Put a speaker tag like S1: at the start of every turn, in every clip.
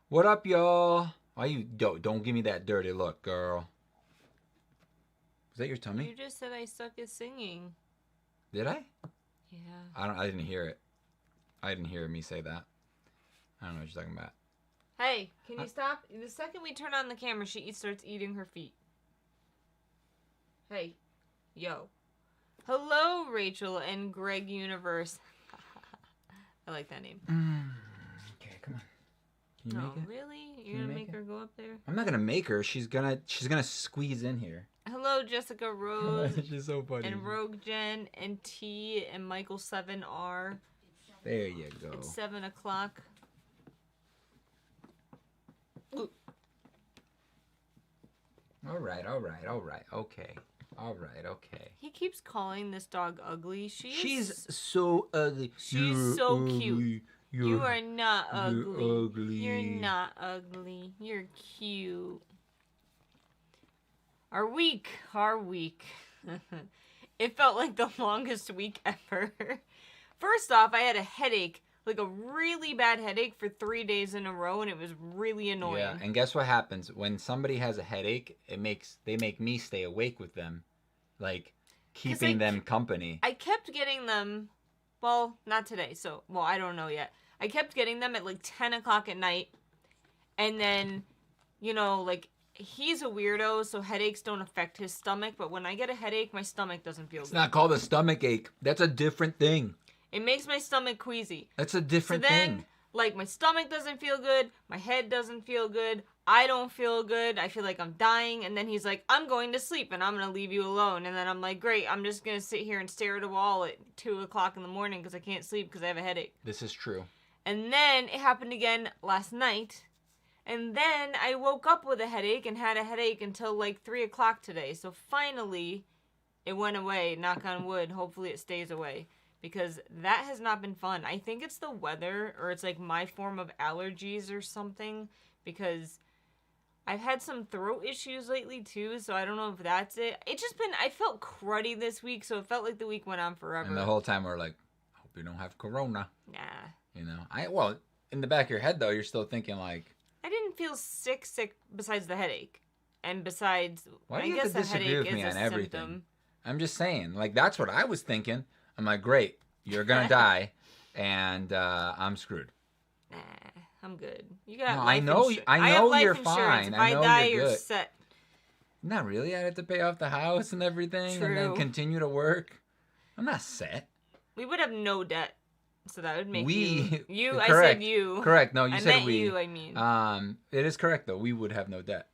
S1: What up, y'all? Why you don't give me that dirty look, girl? Is that your tummy?
S2: You just said I suck at singing.
S1: Did I?
S2: Yeah.
S1: I didn't hear it. I didn't hear me say that. I don't know what you're talking about.
S2: Hey, can you stop? The second we turn on the camera, she starts eating her feet. Hey. Yo. Hello, Rachel and Greg Universe. I like that name.
S1: Okay, come on. Can you make it?
S2: Really? You're gonna make her go up there?
S1: I'm not gonna make her. She's gonna squeeze in here.
S2: Hello, Jessica Rose.
S1: She's so funny.
S2: And Rogue Jen and T and Michael 7R.
S1: There you go.
S2: It's 7 o'clock.
S1: All right. Okay.
S2: He keeps calling this dog ugly.
S1: She's so ugly.
S2: She's so
S1: ugly.
S2: cute. You are not ugly.
S1: You're ugly.
S2: You're not ugly. You're cute. Our week. It felt like the longest week ever. First off, I had a headache, like a really bad headache for 3 days in a row, and it was really annoying.
S1: Yeah, and guess what happens? When somebody has a headache, they make me stay awake with them. Like, keeping them company.
S2: I kept getting them, well, not today, I don't know yet. I kept getting them at like 10 o'clock at night, and then, he's a weirdo, so headaches don't affect his stomach, but when I get a headache, my stomach doesn't feel good.
S1: It's not called a stomach ache. That's a different thing.
S2: It makes my stomach queasy.
S1: That's a different thing.
S2: Like, my stomach doesn't feel good, my head doesn't feel good, I don't feel good, I feel like I'm dying, and then he's like, I'm going to sleep, and I'm going to leave you alone, and then I'm like, great, I'm just going to sit here and stare at a wall at 2 o'clock in the morning because I can't sleep because I have a headache.
S1: This is true.
S2: And then it happened again last night, and then I woke up with a headache and had a headache until like 3 o'clock today, so finally it went away, knock on wood, hopefully it stays away. Because that has not been fun. I think it's the weather, or it's like my form of allergies or something. Because I've had some throat issues lately too, so I don't know if that's it. I felt cruddy this week, so it felt like the week went on forever.
S1: And the whole time we're like, hope you don't have corona.
S2: Nah.
S1: Well, in the back of your head though, you're still thinking like...
S2: I didn't feel sick besides the headache. And besides,
S1: why do you have to disagree with me on everything? Symptom. I'm just saying, like, that's what I was thinking. I'm like, great, you're gonna die, and I'm screwed.
S2: Nah, I'm good. You got.
S1: No, I know you're fine.
S2: If
S1: I know
S2: die,
S1: you're good.
S2: You're set.
S1: Not really. I had to pay off the house and everything, and then continue to work. I'm not set.
S2: We would have no debt, so that would make you.
S1: Correct.
S2: I said you.
S1: Correct. No, you
S2: I
S1: said
S2: meant
S1: we.
S2: You. I mean.
S1: It is correct though. We would have no debt.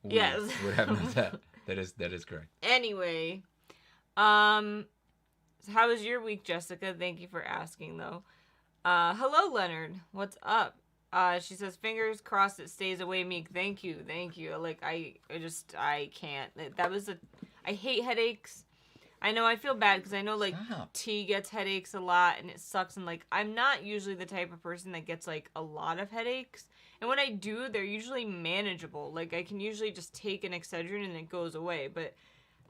S2: Yes.
S1: Would have no debt. That is correct.
S2: Anyway, So how was your week, Jessica? Thank you for asking, though. Hello, Leonard. What's up? She says, fingers crossed it stays away, Meek. Thank you. Like, I can't. I hate headaches. I know I feel bad because I know, like, T gets headaches a lot and it sucks. And, like, I'm not usually the type of person that gets, like, a lot of headaches. And when I do, they're usually manageable. Like, I can usually just take an Excedrin and it goes away. But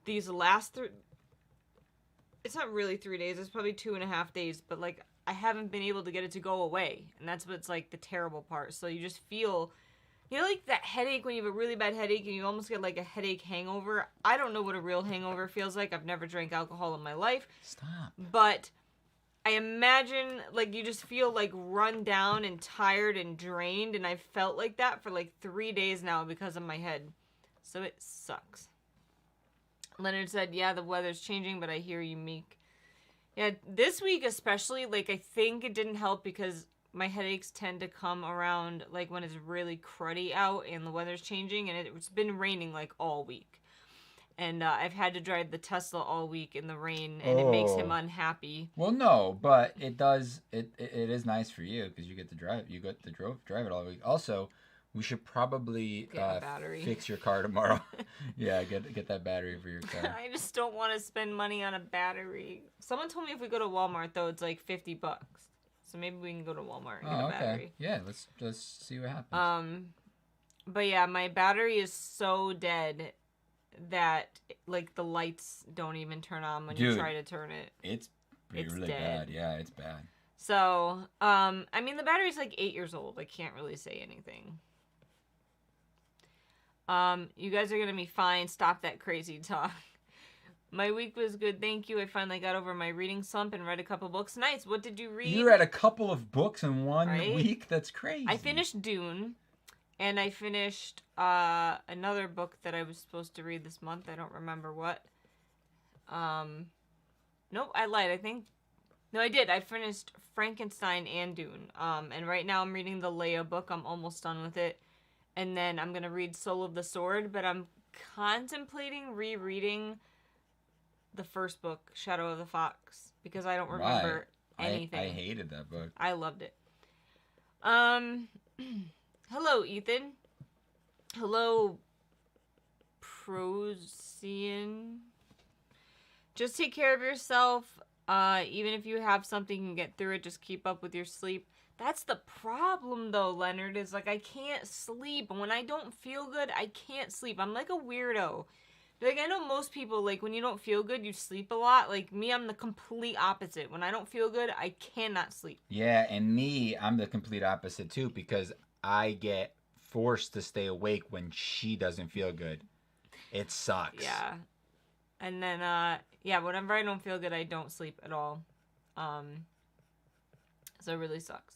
S2: these last it's not really 3 days. It's probably 2.5 days. But, like, I haven't been able to get it to go away. And that's what's, like, the terrible part. So you just feel... You know, like, that headache when you have a really bad headache and you almost get, like, a headache hangover? I don't know what a real hangover feels like. I've never drank alcohol in my life.
S1: Stop.
S2: But I imagine, like, you just feel, like, run down and tired and drained. And I've felt like that for, like, 3 days now because of my head. So it sucks. Leonard said, yeah, the weather's changing, but I hear you, Meek. Yeah, this week especially, like, I think it didn't help because my headaches tend to come around, like, when it's really cruddy out and the weather's changing, and it's been raining, like, all week. And I've had to drive the Tesla all week in the rain, and it makes him unhappy.
S1: Well, no, but it does, it is nice for you because you get to drive it all week. Also, we should probably fix your car tomorrow. Yeah, get that battery for your car.
S2: I just don't want to spend money on a battery. Someone told me if we go to Walmart, though, it's like $50. So maybe we can go to Walmart and get a battery.
S1: Yeah, let's see what happens.
S2: But yeah, my battery is so dead that, like, the lights don't even turn on when you try to turn it.
S1: It's really
S2: dead.
S1: bad. Yeah, it's bad.
S2: So, I mean, the battery's like 8 years old. I can't really say anything. You guys are going to be fine. Stop that crazy talk. My week was good, thank you. I finally got over my reading slump and read a couple books. Nice. What did you read?
S1: You read a couple of books in one week? That's crazy.
S2: I finished Dune, and I finished another book that I was supposed to read this month. I don't remember what. Nope, I lied. I think... No, I did. I finished Frankenstein and Dune. And right now I'm reading the Leia book. I'm almost done with it. And then I'm going to read Soul of the Sword, but I'm contemplating rereading the first book, Shadow of the Fox, because I don't remember anything.
S1: I hated that book.
S2: I loved it. Hello, Ethan. Hello, Prosian. Just take care of yourself. Even if you have something, you can get through it. Just keep up with your sleep. That's the problem, though, Leonard, is, like, I can't sleep. When I don't feel good, I can't sleep. I'm like a weirdo. Like, I know most people, like, when you don't feel good, you sleep a lot. Like, me, I'm the complete opposite. When I don't feel good, I cannot sleep.
S1: Yeah, and me, I'm the complete opposite, too, because I get forced to stay awake when she doesn't feel good. It sucks.
S2: Yeah. And then, yeah, whenever I don't feel good, I don't sleep at all. So it really sucks.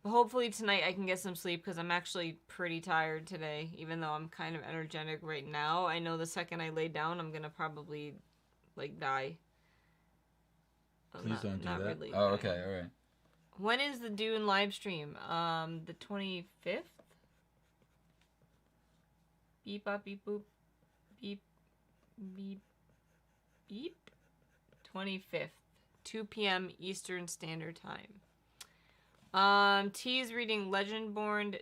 S2: But hopefully tonight I can get some sleep because I'm actually pretty tired today, even though I'm kind of energetic right now. I know the second I lay down, I'm going to probably, like, die.
S1: Please don't do that. Really oh, okay, all right.
S2: When is the Dune live stream? The 25th? Beep, bop, beep, boop. Beep, beep, beep. 25th. 2 p.m. Eastern Standard Time. T's reading Legendborn,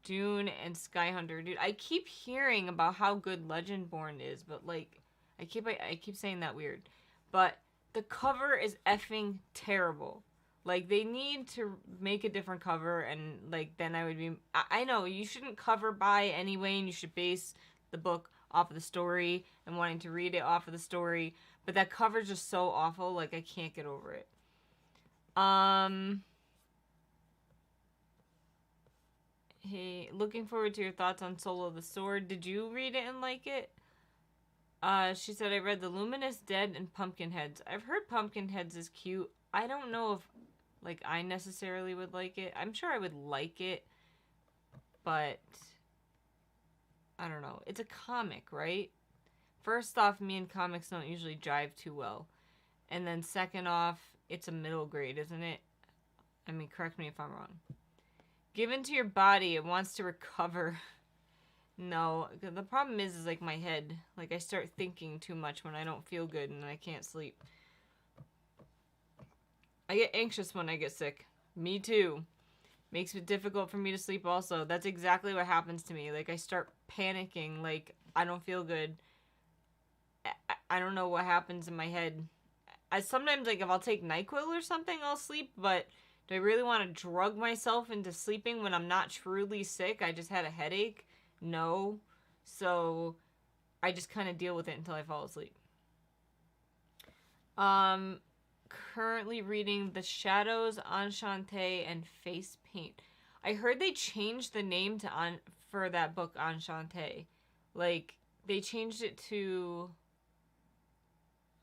S2: Dune, and Skyhunter. Dude, I keep hearing about how good Legendborn is, but, like, I keep saying that weird. But the cover is effing terrible. Like, they need to make a different cover, and, like, then I would be... I know, you shouldn't cover by anyway, and you should base the book off of the story and wanting to read it off of the story. But that cover's just so awful, like, I can't get over it. Hey, looking forward to your thoughts on Soul of the Sword. Did you read it and like it? She said, I read The Luminous Dead and Pumpkinheads. I've heard Pumpkinheads is cute. I don't know if, like, I necessarily would like it. I'm sure I would like it, but I don't know. It's a comic, right? First off, me and comics don't usually jive too well. And then second off, it's a middle grade, isn't it? I mean, correct me if I'm wrong. Given to your body, it wants to recover. No, the problem is like my head. Like, I start thinking too much when I don't feel good and I can't sleep. I get anxious when I get sick. Me too. Makes it difficult for me to sleep also. That's exactly what happens to me. Like, I start panicking. Like, I don't feel good. I don't know what happens in my head. Sometimes, like, if I'll take NyQuil or something, I'll sleep, but do I really want to drug myself into sleeping when I'm not truly sick? I just had a headache? No. So, I just kind of deal with it until I fall asleep. Currently reading The Shadows, Enchanté, and Face Paint. I heard they changed the name for that book, Enchanté. Like, they changed it to...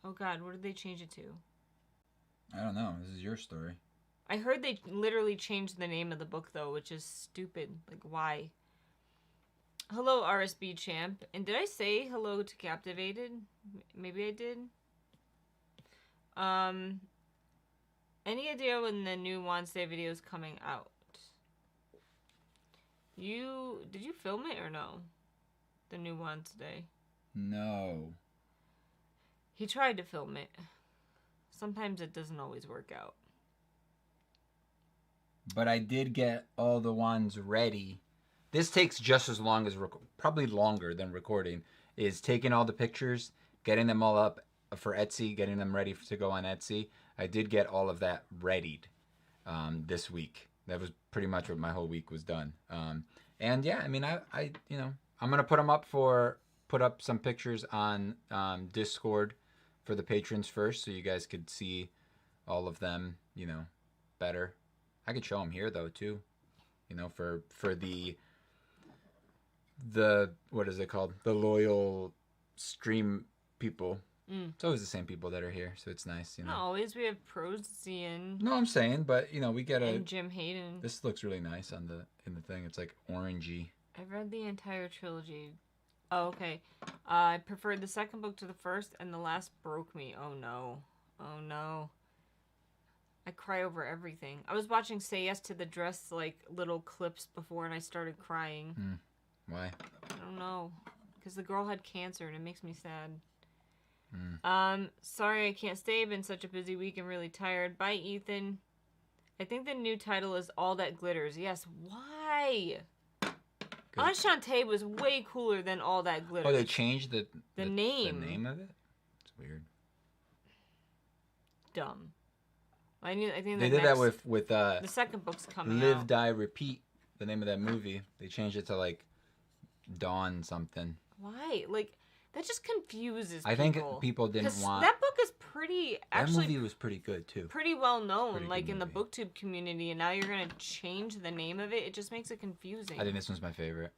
S2: Oh god, what did they change it to?
S1: I don't know. This is your story.
S2: I heard they literally changed the name of the book, though, which is stupid. Like, why? Hello, RSB Champ. And did I say hello to Captivated? Maybe I did. Any idea when the new Wednesday video is coming out? Did you film it or no? The new Wednesday.
S1: No.
S2: He tried to film it. Sometimes it doesn't always work out.
S1: But I did get all the ones ready. This takes just as long as, probably longer than recording, is taking all the pictures, getting them all up for Etsy, getting them ready to go on Etsy. I did get all of that readied this week. That was pretty much what my whole week was done. And yeah, I mean, I you know, I'm gonna put up some pictures on Discord for the patrons first, so you guys could see all of them, you know, better. I could show them here though too. You know, for the what is it called? The loyal stream people. It's always the same people that are here, so it's nice, you know.
S2: Not always. We have Prosy and...
S1: No, I'm saying, but you know, we get
S2: and Jim Hayden.
S1: This looks really nice in the thing. It's like orangey.
S2: I've read the entire trilogy. Oh, okay. I preferred the second book to the first, and the last broke me. Oh no. Oh no. I cry over everything. I was watching Say Yes to the Dress, like, little clips before, and I started crying.
S1: Why?
S2: I don't know. Because the girl had cancer, and it makes me sad. Sorry I can't stay. Been such a busy week and really tired. Bye, Ethan. I think the new title is All That Glitters. Yes, why? Enchante was way cooler than All That Glitters.
S1: Oh, they changed the
S2: name.
S1: The name of it? It's weird.
S2: Dumb. I think
S1: they did that with
S2: the second book's coming
S1: Live,
S2: out.
S1: Die, Repeat. The name of that movie. They changed it to like Dawn something.
S2: Why? Like, that just confuses people.
S1: I think people didn't want...
S2: That book is pretty... Actually,
S1: that movie was pretty good, too.
S2: Pretty well known, like, in the booktube community, and now you're going to change the name of it? It just makes it confusing.
S1: I think this one's my favorite.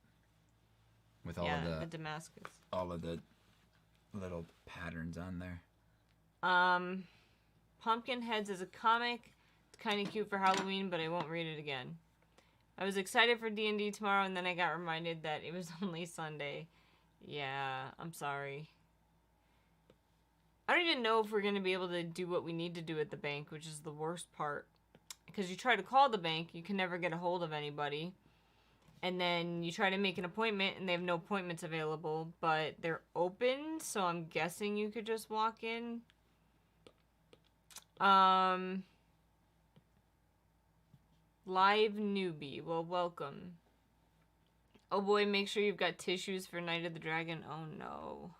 S1: With all of
S2: the Damascus.
S1: All of the little patterns on there.
S2: Pumpkinheads is a comic. It's kind of cute for Halloween, but I won't read it again. I was excited for D&D tomorrow, and then I got reminded that it was only Sunday. Yeah, I'm sorry. I don't even know if we're going to be able to do what we need to do at the bank, which is the worst part. Because you try to call the bank, you can never get a hold of anybody. And then you try to make an appointment, and they have no appointments available, but they're open, so I'm guessing you could just walk in. Live newbie. Well, welcome. Oh boy, make sure you've got tissues for Night of the Dragon. Oh no.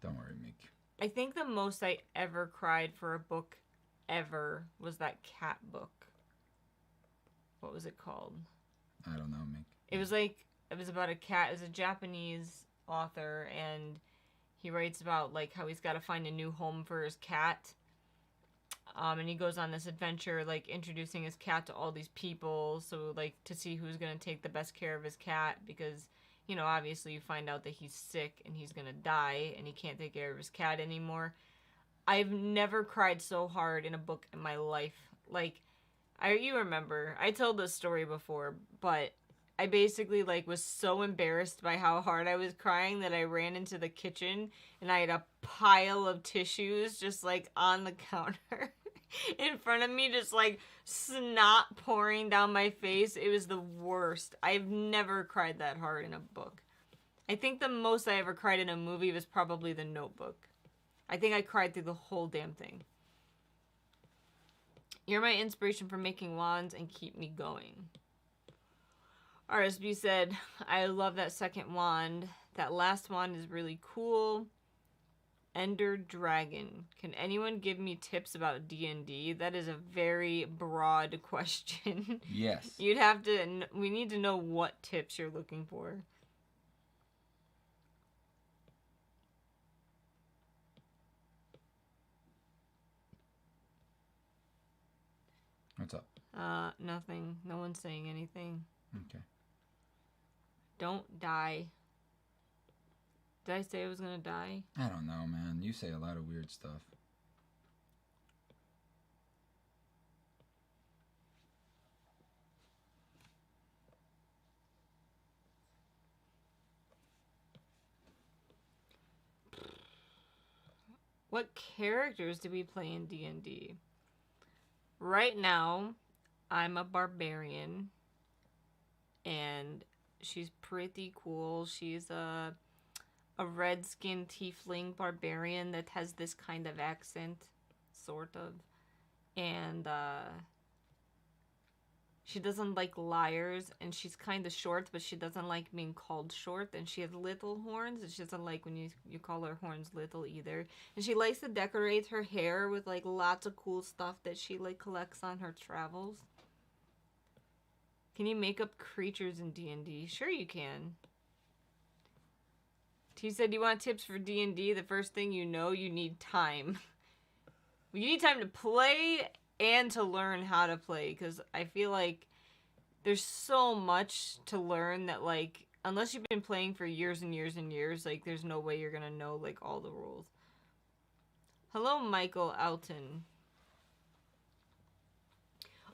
S1: Don't worry, Meek.
S2: I think the most I ever cried for a book ever was that cat book. What was it called?
S1: I don't know, Meek.
S2: It was about a cat. It was a Japanese author, and he writes about like how he's got to find a new home for his cat. And he goes on this adventure, like, introducing his cat to all these people, so, like, to see who's going to take the best care of his cat, because, you know, obviously you find out that he's sick, and he's going to die, and he can't take care of his cat anymore. I've never cried so hard in a book in my life. Like, you remember, I told this story before, but I basically, like, was so embarrassed by how hard I was crying that I ran into the kitchen, and I had a pile of tissues just, like, on the counter. In front of me, just like snot pouring down my face. It was the worst. I've never cried that hard in a book. I think the most I ever cried in a movie was probably The Notebook. I think I cried through the whole damn thing. You're my inspiration for making wands and keep me going. RSB said, I love that second wand. That last wand is really cool. Ender Dragon. Can anyone give me tips about D&D? That is a very broad question.
S1: Yes.
S2: You'd have to... We need to know what tips you're looking for.
S1: What's up?
S2: Nothing. No one's saying anything.
S1: Okay.
S2: Don't die. Did I say I was gonna die?
S1: I don't know, man. You say a lot of weird stuff.
S2: What characters do we play in D&D? Right now, I'm a barbarian. And she's pretty cool. She's a red-skinned tiefling barbarian that has this kind of accent, sort of. And she doesn't like liars, and she's kind of short, but she doesn't like being called short. And she has little horns, and she doesn't like when you call her horns little either. And she likes to decorate her hair with like lots of cool stuff that she like collects on her travels. Can you make up creatures in D&D? Sure you can. T said, you want tips for D&D? The first thing you know, you need time. You need time to play and to learn how to play, because I feel like there's so much to learn that, like, unless you've been playing for years and years and years, like, there's no way you're gonna know, like, all the rules. Hello, Michael Alton.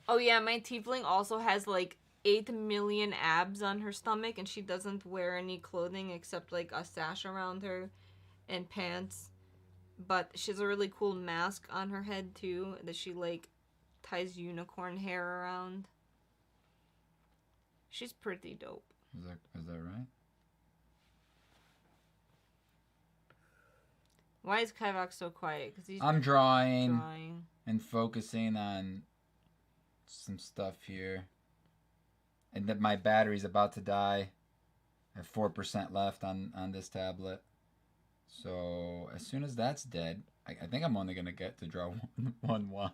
S2: Oh, yeah, my tiefling also has, like, 8 million abs on her stomach, and she doesn't wear any clothing except, like, a sash around her and pants. But she has a really cool mask on her head, too, that she, like, ties unicorn hair around. She's pretty dope.
S1: Is that right?
S2: Why is Kivox so quiet? Because
S1: I'm drawing and focusing on some stuff here. And that my battery's about to die. I have 4% left on this tablet. So as soon as that's dead, I think I'm only gonna get to draw one wand.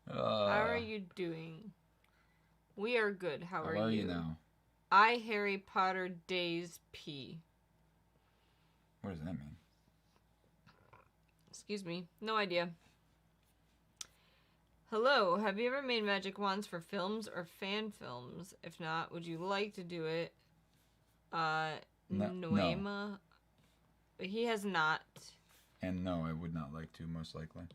S2: How are you doing? We are good. How are you?
S1: Now?
S2: I Harry Potter Days P.
S1: What does that mean?
S2: Excuse me. No idea. Hello. Have you ever made magic wands for films or fan films? If not, would you like to do it? Noema.
S1: No.
S2: He has not.
S1: And no, I would not like to, most likely.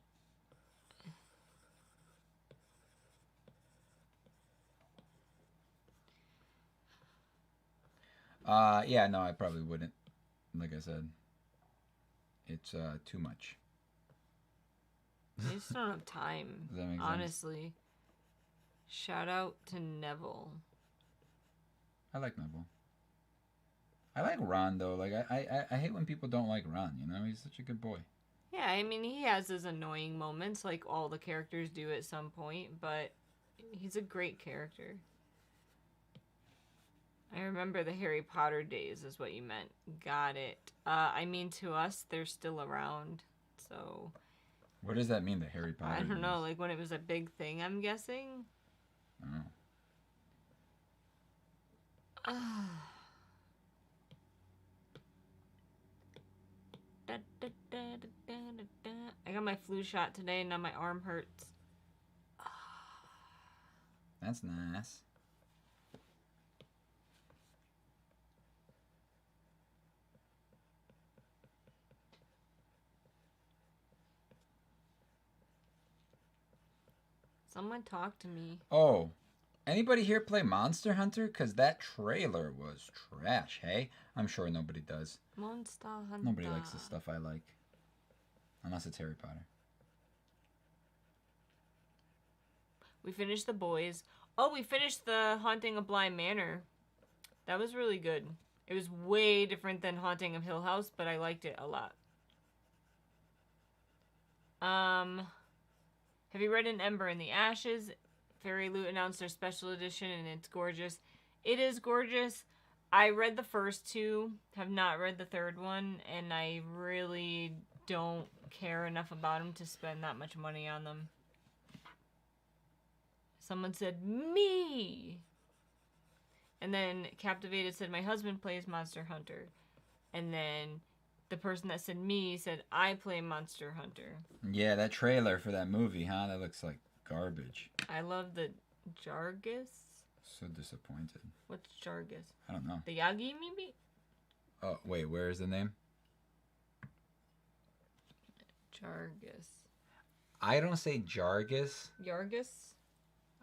S1: Yeah, no, I probably wouldn't. Like I said, it's too much.
S2: I just don't have time.
S1: Does that make
S2: honestly.
S1: sense?
S2: Shout out to Neville.
S1: I like Neville. I like Ron though. Like I hate when people don't like Ron. You know, he's such a good boy.
S2: Yeah, I mean he has his annoying moments, like all the characters do at some point, but he's a great character. I remember the Harry Potter days is what you meant. Got it. I mean, to us, they're still around, so...
S1: What does that mean, the Harry Potter
S2: I don't know,
S1: days?
S2: like when it was a big thing, I'm guessing?
S1: Oh.
S2: I got my flu shot today, and now my arm hurts.
S1: That's nice.
S2: Someone talk to me.
S1: Oh, anybody here play Monster Hunter? Because that trailer was trash, hey? I'm sure nobody does.
S2: Monster Hunter.
S1: Nobody likes the stuff I like. Unless it's Harry Potter.
S2: We finished The Boys. Oh, we finished The Haunting of Bly Manor. That was really good. It was way different than Haunting of Hill House, but I liked it a lot. Have you read An Ember in the Ashes? Fairy Loot announced their special edition, and it's gorgeous. It is gorgeous. I read the first two, have not read the third one, and I really don't care enough about them to spend that much money on them. Someone said, me! And then Captivated said, my husband plays Monster Hunter. And then the person that said me said, I play Monster Hunter.
S1: Yeah, that trailer for that movie, huh? That looks like garbage.
S2: I love the Jargus.
S1: So disappointed.
S2: What's Jargus?
S1: I don't know.
S2: The Yagi, maybe?
S1: Oh, wait, where is the name?
S2: Jargus.
S1: I don't say Jargus.
S2: Yargus?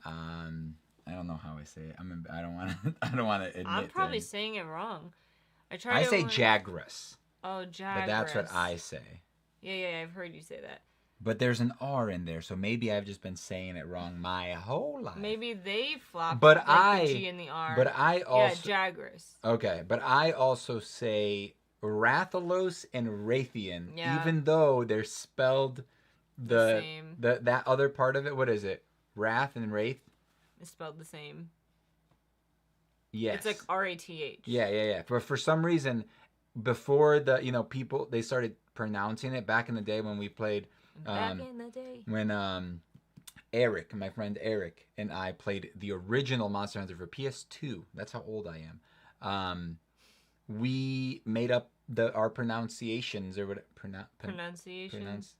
S1: I don't know how I say it. I don't want to. I don't want to admit.
S2: I'm probably saying it wrong.
S1: I say Jagras.
S2: Oh, Jagras.
S1: But that's what I say.
S2: Yeah, I've heard you say that.
S1: But there's an R in there, so maybe I've just been saying it wrong my whole life.
S2: Maybe they flopped
S1: the
S2: G and the R.
S1: But I also...
S2: Yeah, Jagras.
S1: Okay, but I also say Rathalos and Raytheon,
S2: yeah.
S1: Even though they're spelled
S2: the same.
S1: That other part of it, what is it? Wrath and Wraith?
S2: It's spelled the same.
S1: Yes.
S2: It's like R-A-T-H.
S1: Yeah. But for some reason, before the, people, they started pronouncing it back in the day when we played...
S2: Back in the day.
S1: When Eric, my friend Eric, and I played the original Monster Hunter for PS2. That's how old I am. We made up our pronunciations or what pronunciations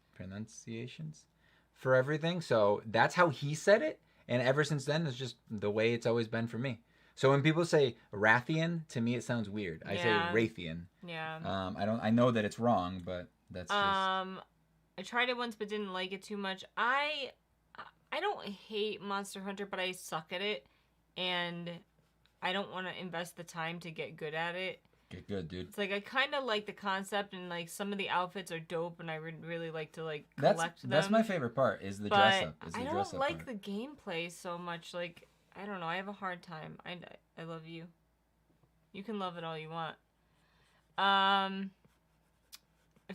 S1: for everything. So that's how he said it. And ever since then, it's just the way it's always been for me. So when people say Rathian, to me it sounds weird. I say Rathian.
S2: Yeah.
S1: I know that it's wrong, but that's just.
S2: I tried it once but didn't like it too much. I don't hate Monster Hunter, but I suck at it, and I don't want to invest the time to get good at it.
S1: Get good, dude.
S2: It's like I kind of like the concept, and like some of the outfits are dope, and I would really like to like collect them.
S1: That's my favorite part. Is the dress up.
S2: I don't like the gameplay so much. Like I don't know. I have a hard time. I love you. You can love it all you want. I've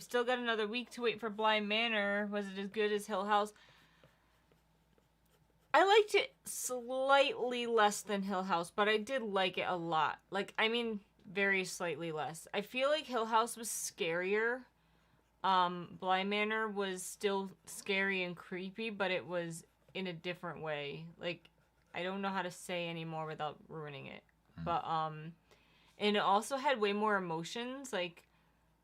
S2: still got another week to wait for Blind Manor. Was it as good as Hill House? I liked it slightly less than Hill House, but I did like it a lot. Like, I mean, very slightly less. I feel like Hill House was scarier. Blind Manor was still scary and creepy, but it was in a different way. Like, I don't know how to say anymore without ruining it. But, and it also had way more emotions. Like,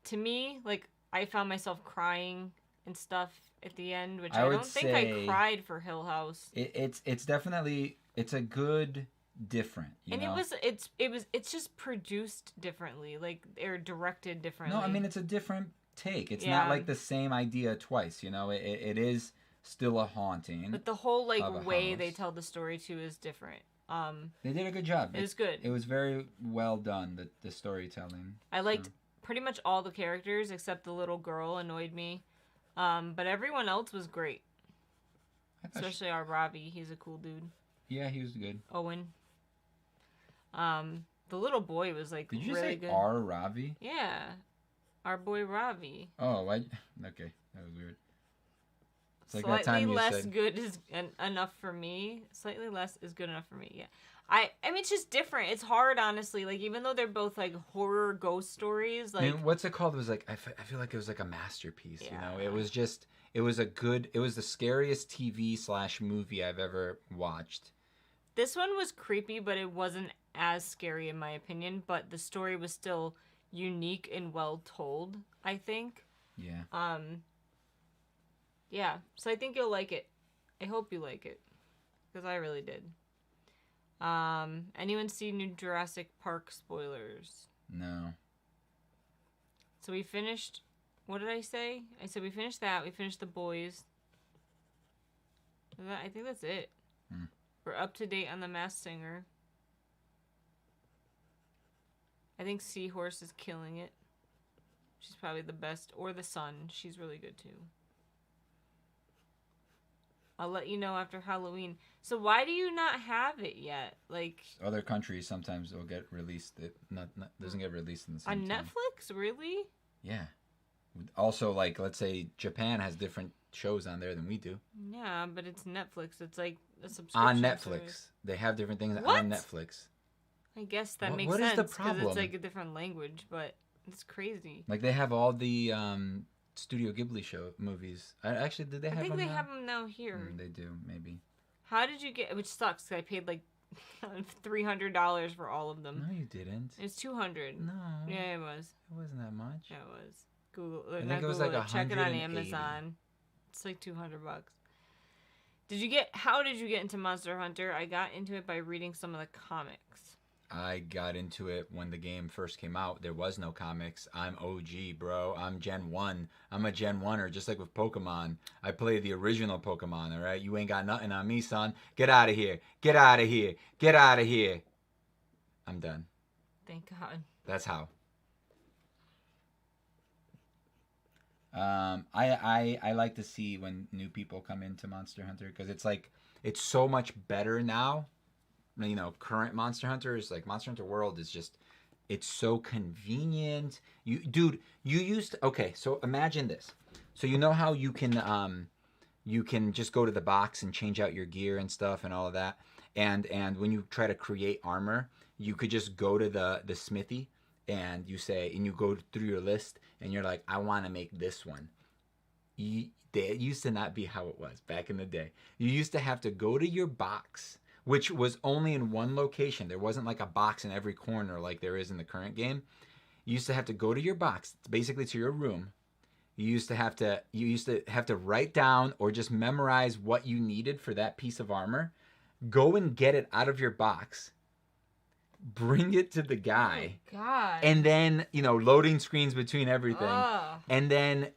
S2: to me, like, I found myself crying and stuff at the end, which I don't think I cried for Hill House.
S1: It's definitely, it's a good different, you know?
S2: It's just produced differently, like they're directed differently.
S1: No, I mean it's a different take. It's not like the same idea twice, you know. It is still a haunting.
S2: But the whole like way they tell the story too is different.
S1: They did a good job.
S2: It was good.
S1: It was very well done, the storytelling.
S2: I liked pretty much all the characters except the little girl annoyed me. But everyone else was great. Especially our Ravi. He's a cool dude.
S1: Yeah, he was good.
S2: Owen. The little boy was like really good. Did you say
S1: our Ravi?
S2: Yeah. Our boy Ravi.
S1: Oh, okay. That was weird. It's like
S2: slightly
S1: that time you
S2: less
S1: said...
S2: good is enough for me. Slightly less is good enough for me, yeah. I mean, it's just different. It's hard, honestly. Like, even though they're both, like, horror ghost stories, like... I mean,
S1: what's it called? It was, like, I feel like it was, like, a masterpiece, you know? It was just... It was the scariest TV/movie I've ever watched.
S2: This one was creepy, but it wasn't as scary, in my opinion. But the story was still unique and well told, I think.
S1: Yeah.
S2: Yeah. So I think you'll like it. I hope you like it. Because I really did. Anyone see new Jurassic Park spoilers?
S1: No.
S2: So we finished, what did I say? I said we finished that. We finished The Boys. I think that's it. We're up to date on The Masked Singer. I think Seahorse is killing it. She's probably the best. Or The Sun. She's really good too. I'll let you know after Halloween. So why do you not have it yet? Like
S1: other countries sometimes will get released. It doesn't get released in the same time.
S2: On Netflix, really?
S1: Yeah. Also, like let's say Japan has different shows on there than we do.
S2: Yeah, but it's Netflix. It's like a subscription.
S1: On Netflix, service. They have different things on Netflix.
S2: I guess that makes sense. What is the problem? Because it's like a different language, but it's crazy.
S1: Like they have all the Studio Ghibli movies. Actually, did they have them now? I think they
S2: have them now here.
S1: They do, maybe.
S2: How did you get... Which sucks, because I paid like $300 for all of them.
S1: No, you didn't.
S2: It was $200.
S1: No.
S2: Yeah, it was.
S1: It wasn't that much.
S2: Yeah, it was. Google.
S1: I think it was like $180.
S2: Check it on Amazon. It's like $200. How did you get into Monster Hunter? I got into it by reading some of the comics.
S1: I got into it when the game first came out. There was no comics. I'm OG, bro. I'm Gen 1. I'm a Gen 1er, just like with Pokemon. I played the original Pokemon, all right? You ain't got nothing on me, son. Get out of here. Get out of here. Get out of here. I'm done.
S2: Thank God.
S1: That's how. I like to see when new people come into Monster Hunter because it's like it's so much better now. You know, current Monster Hunter is like Monster Hunter World is just it's so convenient. You used to, okay, so imagine this. So you know how you can just go to the box and change out your gear and stuff and all of that. And when you try to create armor, you could just go to the smithy and you go through your list and you're like, I want to make this one. It used to not be how it was back in the day. You used to have to go to your box, which was only in one location. There wasn't like a box in every corner like there is in the current game. You used to have to go to your box, basically to your room. You used to have to write down or just memorize what you needed for that piece of armor. Go and get it out of your box. Bring it to the guy.
S2: Oh, God.
S1: And then, loading screens between everything. And then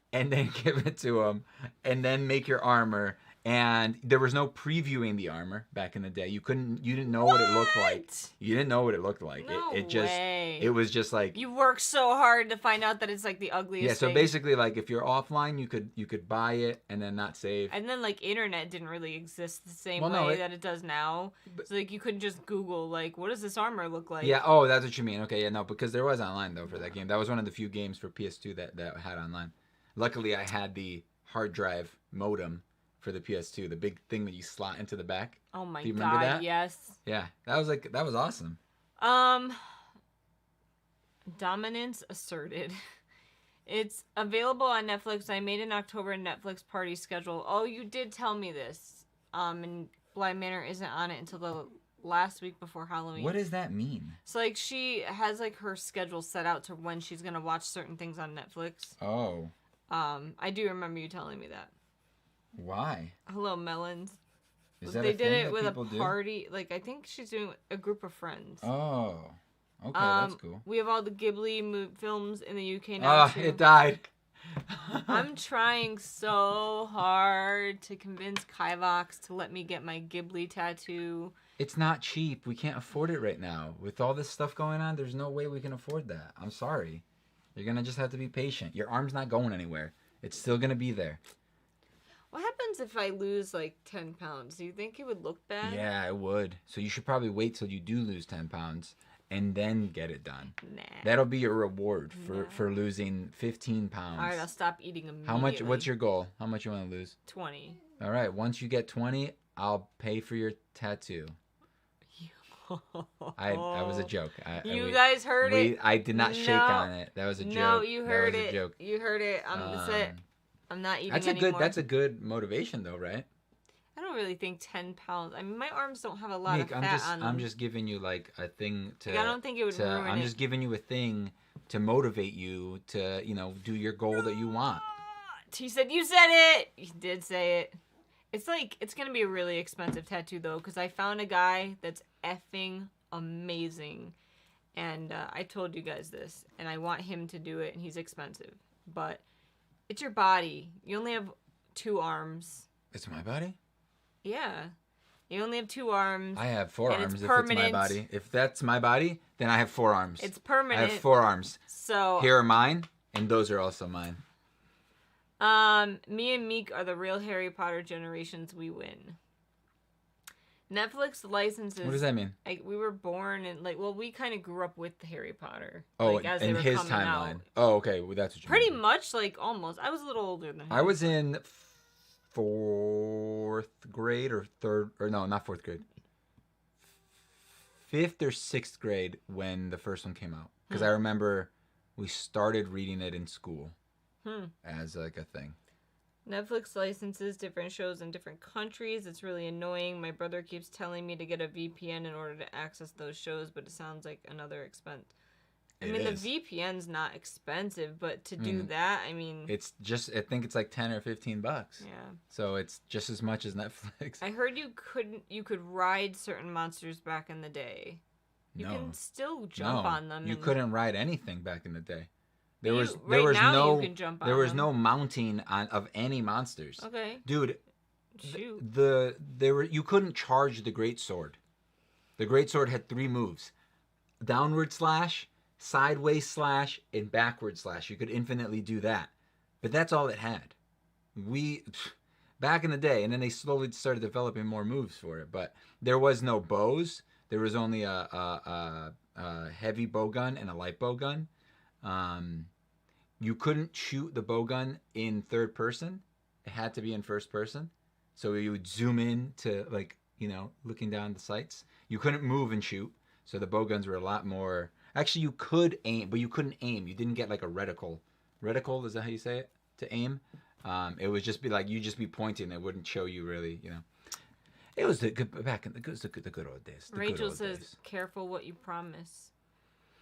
S1: give it to him. And then make your armor. And there was no previewing the armor back in the day. You didn't know what it looked like. You didn't know what it looked like.
S2: No way.
S1: It was just like,
S2: you work so hard to find out that it's like the ugliest
S1: yeah, so
S2: thing.
S1: basically like if you're offline, you could buy it and then not save.
S2: And then like internet didn't really exist the same way that it does now. So like you couldn't just Google like, what does this armor look like?
S1: Yeah, oh, that's what you mean. Okay, yeah, no, because there was online though for that game. That was one of the few games for PS2 that had online. Luckily I had the hard drive modem for the PS2, the big thing that you slot into the back.
S2: Oh my
S1: God! Do you remember that?
S2: Yes.
S1: Yeah, that was awesome.
S2: Dominance asserted. It's available on Netflix. I made an October Netflix party schedule. Oh, you did tell me this. And Bly Manor isn't on it until the last week before Halloween.
S1: What does that mean?
S2: So like she has like her schedule set out to when she's gonna watch certain things on Netflix.
S1: Oh.
S2: I do remember you telling me that.
S1: Why?
S2: Hello, Melons.
S1: Is that
S2: they
S1: a thing
S2: did it
S1: that
S2: with a
S1: people
S2: party. Like I think she's doing a group of friends.
S1: Oh, okay, that's cool.
S2: We have all the Ghibli films in the UK now.
S1: Oh, it died.
S2: I'm trying so hard to convince Kivox to let me get my Ghibli tattoo.
S1: It's not cheap. We can't afford it right now. With all this stuff going on, there's no way we can afford that. I'm sorry. You're gonna just have to be patient. Your arm's not going anywhere. It's still gonna be there.
S2: What happens if I lose like 10 pounds? Do you think it would look bad?
S1: Yeah, it would. So you should probably wait till you do lose 10 pounds and then get it done.
S2: Nah.
S1: That'll be your reward for losing 15 pounds.
S2: All right, I'll stop eating immediately.
S1: How much? What's your goal? How much you want to lose?
S2: 20.
S1: All right. Once you get 20, I'll pay for your tattoo. I was a joke.
S2: You guys heard it.
S1: I did not shake on it. That was a joke.
S2: No, you heard
S1: that
S2: it.
S1: Was a joke.
S2: You heard it. That's it. I'm not eating anymore.
S1: That's a good motivation, though, right?
S2: I don't really think 10 pounds. I mean, my arms don't have a lot of fat on them.
S1: I'm just giving you like a thing to.
S2: Like, I don't think it would ruin it.
S1: I'm just giving you a thing to motivate you to, do your goal that you want.
S2: He said, "You said it." He did say it. It's like it's gonna be a really expensive tattoo though, because I found a guy that's effing amazing, and I told you guys this, and I want him to do it, and he's expensive, but it's your body. You only have 2 arms.
S1: It's my body?
S2: Yeah. You only have 2 arms.
S1: I have 4 arms if it's my body. If that's my body, then I have 4 arms.
S2: It's permanent.
S1: I have 4 arms.
S2: So
S1: here are mine, and those are also mine.
S2: Me and Meek are the real Harry Potter generations. We win. Netflix licenses.
S1: What does that mean?
S2: We were born and we kind of grew up with Harry Potter.
S1: Oh,
S2: as
S1: in his timeline.
S2: Out.
S1: Oh, okay. Well, that's what you
S2: Pretty
S1: mean.
S2: much, almost. I was a little older than him.
S1: I was in 4th grade or 3rd, or no, not 4th grade. 5th or 6th grade when the first one came out. Because I remember we started reading it in school as a thing.
S2: Netflix licenses different shows in different countries. It's really annoying. My brother keeps telling me to get a VPN in order to access those shows, but it sounds like another expense. The VPN's not expensive, but to do that,
S1: it's just, I think it's like $10 or $15. Yeah. So it's just as much as Netflix.
S2: I heard you could ride certain monsters back in the day. You can still jump on them.
S1: You couldn't ride anything back in the day. There was no mounting of any monsters.
S2: Okay.
S1: Dude,
S2: shoot.
S1: You couldn't charge the great sword. The great sword had 3 moves: downward slash, sideways slash, and backward slash. You could infinitely do that, but that's all it had. Back in the day, and then they slowly started developing more moves for it. But there was no bows. There was only a heavy bow gun and a light bow gun. You couldn't shoot the bow gun in 3rd person. It had to be in 1st person. So you would zoom in to looking down the sights. You couldn't move and shoot. So the bow guns were a lot more. Actually, you could aim, but you couldn't aim. You didn't get like a reticle. Reticle, is that how you say it? To aim. It would just be you just be pointing. It wouldn't show you really. It was the good old days.
S2: Rachel says, "Careful what you promise."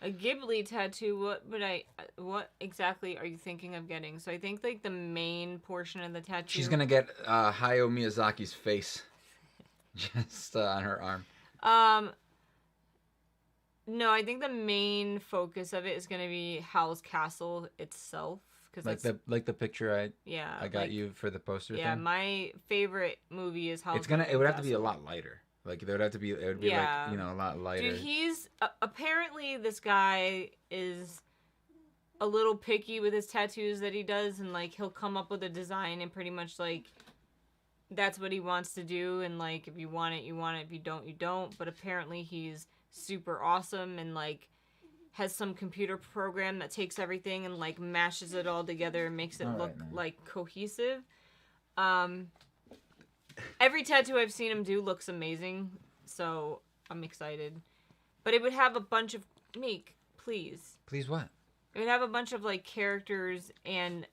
S2: A Ghibli tattoo. What exactly are you thinking of getting? So I think like the main portion of the tattoo.
S1: She's gonna get Hayao Miyazaki's face, just on her arm.
S2: No, I think the main focus of it is gonna be Howl's castle itself. Cause
S1: like the picture I got
S2: like,
S1: you for the poster.
S2: Yeah,
S1: thing.
S2: My favorite movie is Howl's.
S1: It would have to be a lot lighter. Like it would be like a lot lighter.
S2: Dude, he's apparently this guy is a little picky with his tattoos that he does, and like he'll come up with a design and pretty much like that's what he wants to do, and like if you want it, you want it. If you don't, you don't. But apparently he's super awesome and like has some computer program that takes everything and like mashes it all together and makes it look like cohesive. Every tattoo I've seen him do looks amazing, so I'm excited. But it would have a bunch of... Meek, please.
S1: Please what?
S2: It would have a bunch of, like, characters and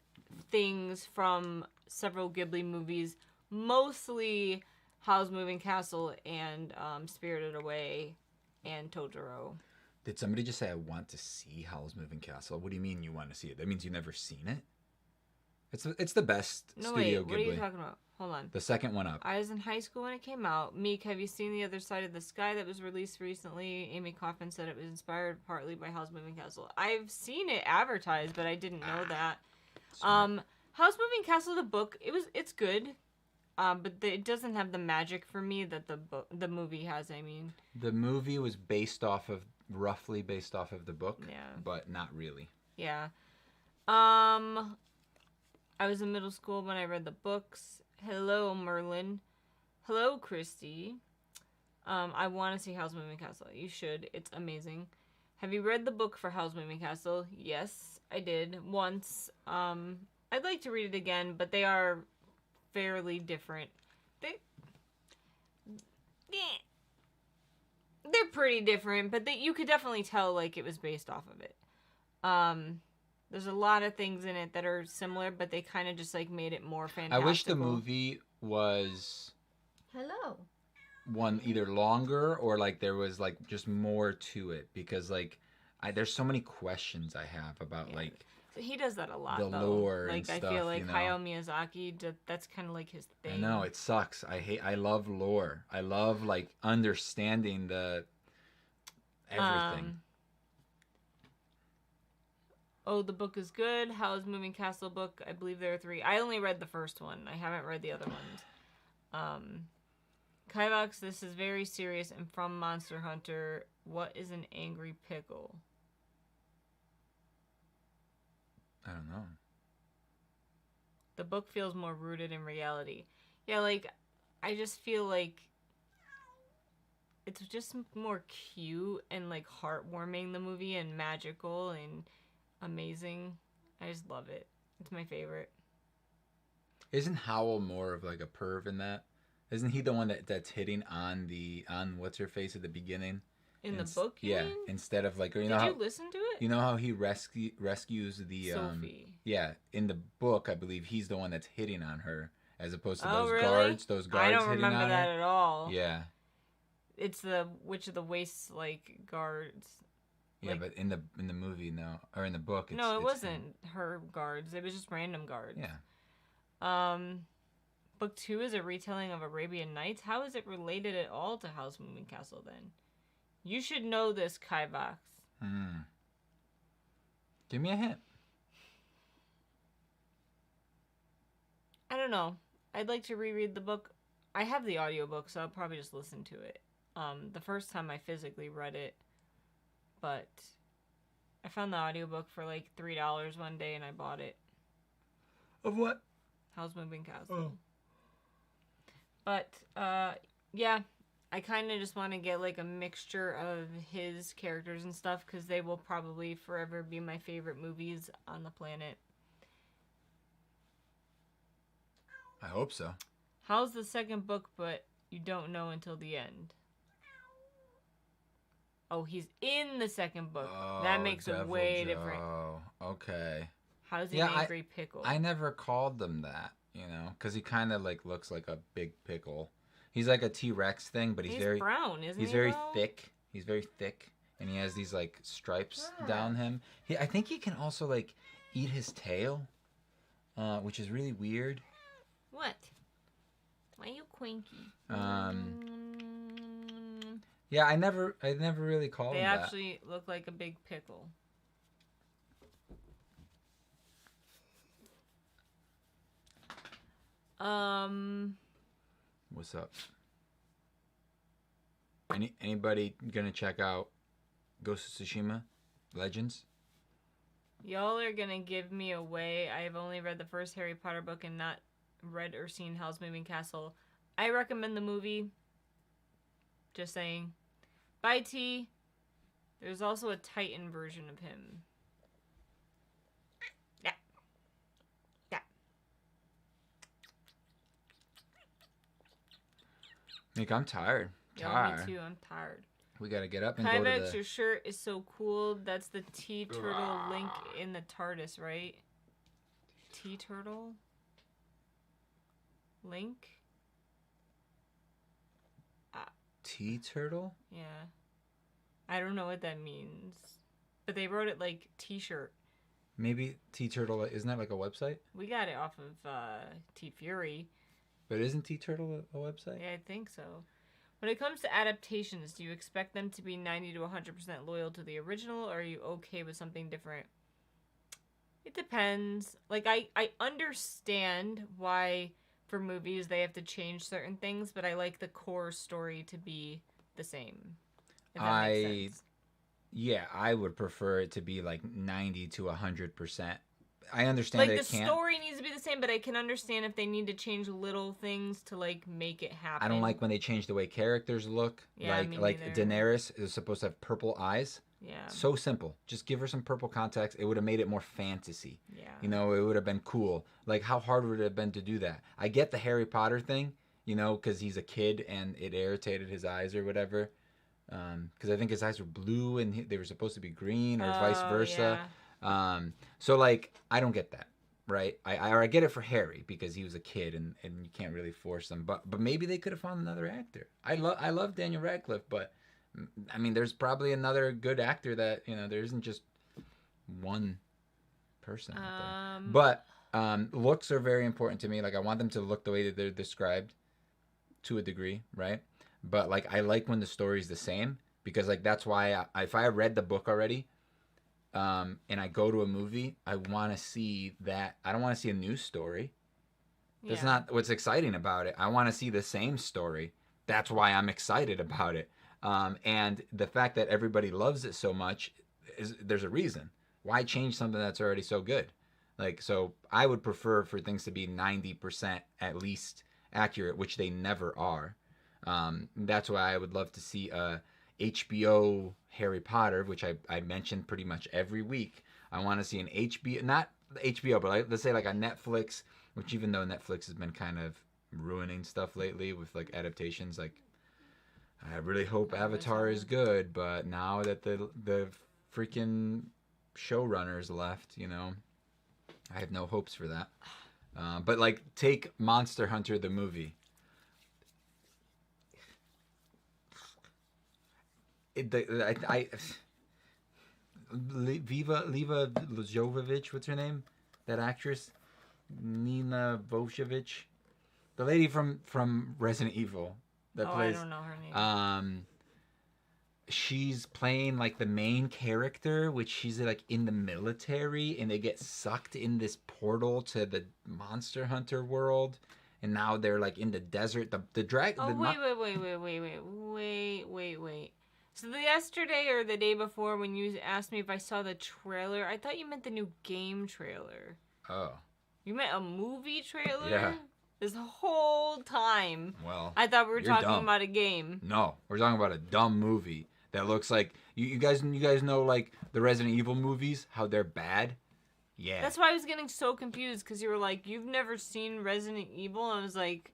S2: things from several Ghibli movies. Mostly Howl's Moving Castle and Spirited Away and Totoro.
S1: Did somebody just say, I want to see Howl's Moving Castle? What do you mean you want to see it? That means you've never seen it? It's the best Studio Ghibli.
S2: What are you talking about? Hold on.
S1: The second one up.
S2: I was in high school when it came out. Meek, have you seen The Other Side of the Sky that was released recently? Amy Kaufman said it was inspired partly by Howl's Moving Castle. I've seen it advertised, but I didn't know that. Howl's Moving Castle, the book, it's good. But it doesn't have the magic for me that the movie has, I mean.
S1: The movie was roughly based off of the book, but not really.
S2: Yeah. I was in middle school when I read the books. Hello, Merlin. Hello, Christy. I want to see Howl's Moving Castle. You should. It's amazing. Have you read the book for Howl's Moving Castle? Yes, I did. Once. I'd like to read it again, but they are fairly different. They're pretty different, but you could definitely tell like it was based off of it. There's a lot of things in it that are similar, but they kind of just like made it more fantastical.
S1: I wish the movie was one either longer or like there was like just more to it, because like there's so many questions I have about like
S2: he does that a lot.
S1: The lore
S2: like
S1: and stuff.
S2: I feel like Hayao Miyazaki, that's kind of like his thing.
S1: I know it sucks. I love lore. I love like understanding the everything.
S2: Oh, the book is good. Howl's Moving Castle book. I believe there are 3. I only read the first one. I haven't read the other ones. Kivox, this is very serious and from Monster Hunter. What is an angry pickle?
S1: I don't know.
S2: The book feels more rooted in reality. Yeah, like, I just feel like it's just more cute and, like, heartwarming, the movie, and magical and amazing. I just love it. It's my favorite.
S1: Isn't Howl more of, like, a perv in that? Isn't he the one that's hitting on what's her face at the beginning?
S2: In the book,
S1: yeah. Mean? Instead of like,
S2: Did you listen to it?
S1: You know how he rescues the
S2: Sophie.
S1: Yeah, in the book, I believe he's the one that's hitting on her, as opposed to those
S2: really?
S1: guards. Those guards.
S2: I don't remember that at all.
S1: Yeah.
S2: It's the Witch of the Waste like guards.
S1: Yeah, like, but in the movie, no, or in the book,
S2: it wasn't her guards. It was just random guards.
S1: Yeah.
S2: Book 2 is a retelling of Arabian Nights. How is it related at all to Howl's Moving Castle then? You should know this, Kivox.
S1: Give me a hint.
S2: I don't know. I'd like to reread the book. I have the audiobook, so I'll probably just listen to it. The first time I physically read it, but I found the audiobook for like $3 one day and I bought it.
S1: Of what?
S2: Howl's Moving Castle.
S1: Oh.
S2: But, yeah. I kind of just want to get, like, a mixture of his characters and stuff, because they will probably forever be my favorite movies on the planet.
S1: I hope so.
S2: How's the second book, but you don't know until the end? Oh, he's in the second book.
S1: Oh,
S2: that makes it way different.
S1: Oh, okay.
S2: How's he an angry pickle?
S1: I never called them that, because he kind of, like, looks like a big pickle. He's like a T-Rex thing, but he's very
S2: brown, isn't he?
S1: He's very thick. He's very thick. and he has these like stripes down him. I think he can also like eat his tail, which is really weird.
S2: What? Why are you quinky?
S1: Yeah, I never really called him that.
S2: They actually look like a big pickle.
S1: What's up? Anybody gonna check out Ghost of Tsushima Legends?
S2: Y'all are gonna give me away. I have only read the first Harry Potter book and not read or seen Howl's Moving Castle. I recommend the movie. Just saying. Bye, T. There's also a Titan version of him. Yeah. Yeah.
S1: Nick, I'm tired.
S2: Yeah, me too. I'm tired.
S1: We gotta get up and go to
S2: Kivox, your shirt is so cool. That's the T-Turtle link in the TARDIS, right? T-Turtle? Link?
S1: T-Turtle?
S2: Yeah. I don't know what that means. But they wrote it like T-shirt.
S1: Maybe T-Turtle, isn't that like a website?
S2: We got it off of T-Fury.
S1: But isn't T-Turtle a website?
S2: Yeah, I think so. When it comes to adaptations, do you expect them to be 90 to 100% loyal to the original, or are you okay with something different? It depends. Like, I understand why, for movies, they have to change certain things, but I like the core story to be the same. If that makes sense.
S1: Yeah, I would prefer it to be like 90 to 100%. I understand
S2: like
S1: that it can't.
S2: The story needs to be the same, but I can understand if they need to change little things to like make it happen.
S1: I don't like when they change the way characters look.
S2: Yeah,
S1: like Daenerys is supposed to have purple eyes.
S2: Yeah.
S1: So simple. Just give her some purple context. It would have made it more fantasy.
S2: Yeah.
S1: You know, it would have been cool. Like, how hard would it have been to do that? I get the Harry Potter thing, you know, because he's a kid and it irritated his eyes or whatever. Because I think his eyes were blue and they were supposed to be green or vice versa.
S2: Yeah.
S1: So like, I don't get that, right? I get it for Harry because he was a kid and you can't really force him. But maybe they could have found another actor. I love Daniel Radcliffe, but I mean, there's probably another good actor that, you know, there isn't just one person out there. But looks are very important to me. Like, I want them to look the way that they're described to a degree, right? But like, I like when the story's the same because like that's why if I read the book already. And I go to a movie, I want to see that. I don't want to see a new story. That's not what's exciting about it. I want to see the same story. That's why I'm excited about it. And the fact that everybody loves it so much, there's a reason. Why change something that's already so good? Like, so I would prefer for things to be 90% at least accurate, which they never are. That's why I would love to see a HBO Harry Potter, which I mentioned pretty much every week. I want to see an HBO, not HBO, but let's say like a Netflix, which even though Netflix has been kind of ruining stuff lately with like adaptations, like I really hope Avatar is good, but now that the freaking showrunners left, you know, I have no hopes for that. But like, take Monster Hunter the movie. Viva Jovovich, what's her name? That actress, Nina Vovovich, the lady from Resident Evil that plays.
S2: I don't know her name.
S1: She's playing like the main character, which she's like in the military, and they get sucked in this portal to the Monster Hunter world, and now they're like in the desert. The dragon.
S2: Oh, wait. So yesterday or the day before when you asked me if I saw the trailer, I thought you meant the new game trailer.
S1: Oh.
S2: You meant a movie trailer?
S1: Yeah.
S2: This whole time.
S1: Well,
S2: I thought we were talking
S1: dumb.
S2: about a game.
S1: No, we're talking about a dumb movie that looks like you guys know like the Resident Evil movies, how they're bad. Yeah.
S2: That's why I was getting so confused because you were like, "You've never seen Resident Evil?" And I was like,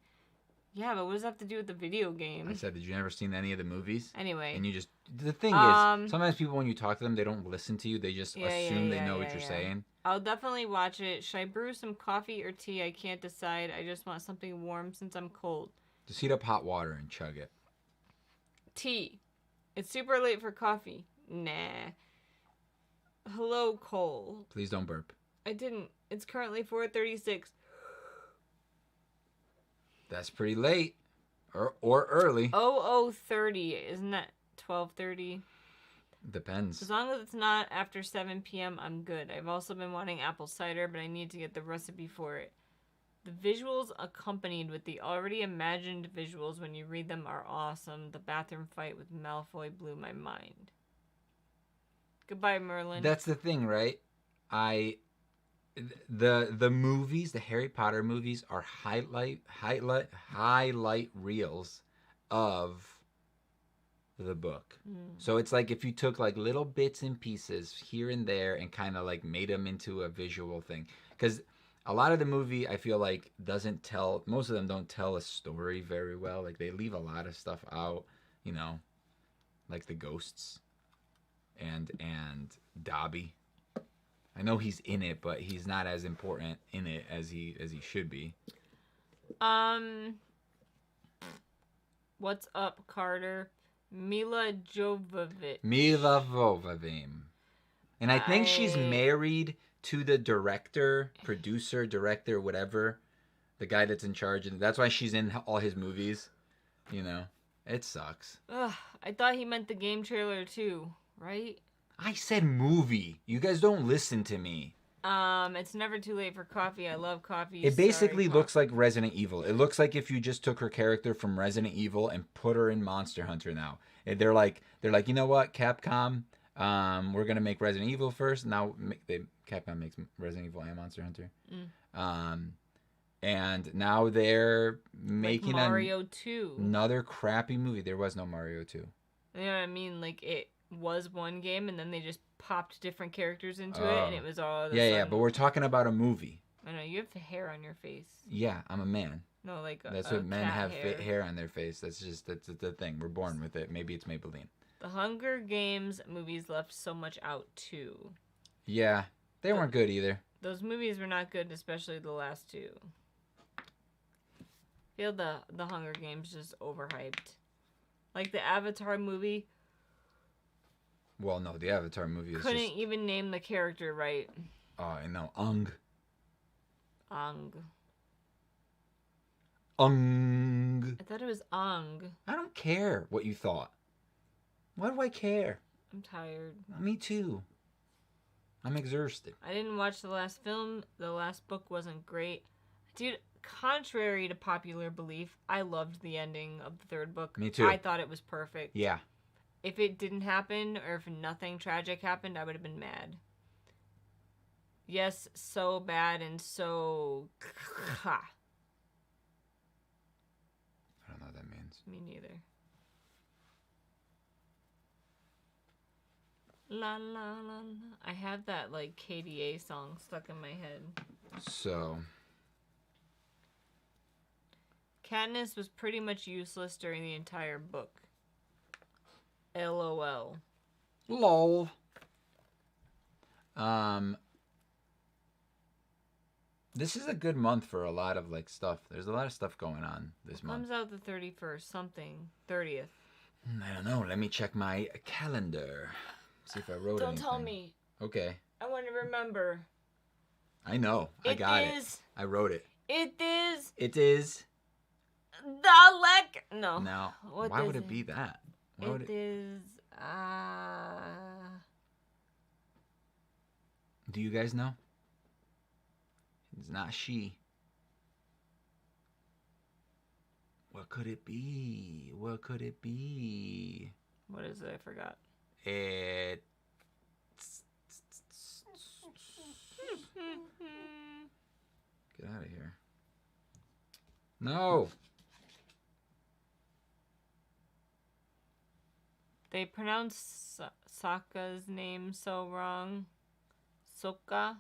S2: "Yeah, but what does that have to do with the video game?"
S1: I said, "Did you never seen any of the movies?"
S2: Anyway.
S1: And you just the thing is, sometimes people when you talk to them, they don't listen to you. They just assume they know what you're saying.
S2: I'll definitely watch it. Should I brew some coffee or tea? I can't decide. I just want something warm since I'm cold.
S1: Just heat up hot water and chug it.
S2: Tea. It's super late for coffee. Nah. Hello, Cole.
S1: Please don't burp.
S2: I didn't. It's currently 4:36.
S1: That's pretty late. Or early.
S2: 30. Isn't that 12:30?
S1: Depends.
S2: As long as it's not after 7 p.m., I'm good. I've also been wanting apple cider, but I need to get the recipe for it. The visuals accompanied with the already imagined visuals when you read them are awesome. The bathroom fight with Malfoy blew my mind. Goodbye, Merlin.
S1: That's the thing, right? The movies, the Harry Potter movies, are highlight reels of the book. So it's like if you took like little bits and pieces here and there and kind of like made them into a visual thing. Because a lot of the movie, I feel like, most of them don't tell a story very well. Like they leave a lot of stuff out, you know, like the ghosts and Dobby. I know he's in it, but he's not as important in it as he should be.
S2: What's up, Carter? Mila Jovovich.
S1: And I think she's married to the producer, whatever. The guy that's in charge. And that's why she's in all his movies. You know? It sucks.
S2: Ugh, I thought he meant the game trailer too, right?
S1: I said movie. You guys don't listen to me.
S2: It's never too late for coffee. I love coffee.
S1: It basically looks like Resident Evil. It looks like if you just took her character from Resident Evil and put her in Monster Hunter now. They're like, you know what, Capcom, we're gonna make Resident Evil first. Now Capcom makes Resident Evil and Monster Hunter. And now they're making
S2: like Mario 2.
S1: Another crappy movie. There was no Mario 2.
S2: You know what I mean? Like it was one game and then they just popped different characters into it and it was all
S1: yeah, but we're talking about a movie.
S2: I know, you have hair on your face.
S1: Yeah, I'm a man.
S2: No, like
S1: that's what men have, hair on their face. That's the thing. We're born with it. Maybe it's Maybelline.
S2: The Hunger Games movies left so much out too.
S1: Yeah, they weren't good either.
S2: Those movies were not good, especially the last two. I feel the Hunger Games just overhyped. Like the Avatar movie.
S1: Well, no, the Avatar movie
S2: couldn't even name the character right.
S1: Oh, I know. Ung.
S2: I thought it was Ung.
S1: I don't care what you thought. Why do I care?
S2: I'm tired.
S1: Me too. I'm exhausted.
S2: I didn't watch the last film. The last book wasn't great. Dude, contrary to popular belief, I loved the ending of the third book.
S1: Me too.
S2: I thought it was perfect.
S1: Yeah.
S2: If it didn't happen, or if nothing tragic happened, I would have been mad. Yes, so bad and so...
S1: I don't know what that means.
S2: Me neither. La la la la. I have that, like, KDA song stuck in my head.
S1: So...
S2: Katniss was pretty much useless during the entire book. LOL.
S1: LOL. This is a good month for a lot of like stuff. There's a lot of stuff going on this month.
S2: Comes out the 31st, something. 30th.
S1: I don't know. Let me check my calendar. See if I wrote anything.
S2: Don't tell me.
S1: Okay.
S2: I want to remember.
S1: I know. I got it. I wrote it.
S2: It is. No.
S1: No. Why would it be that?
S2: It is.
S1: Do you guys know? It's not she. What could it be? What is
S2: it? I forgot.
S1: Get out of here. No.
S2: They pronounce Sokka's name so wrong. Sokka.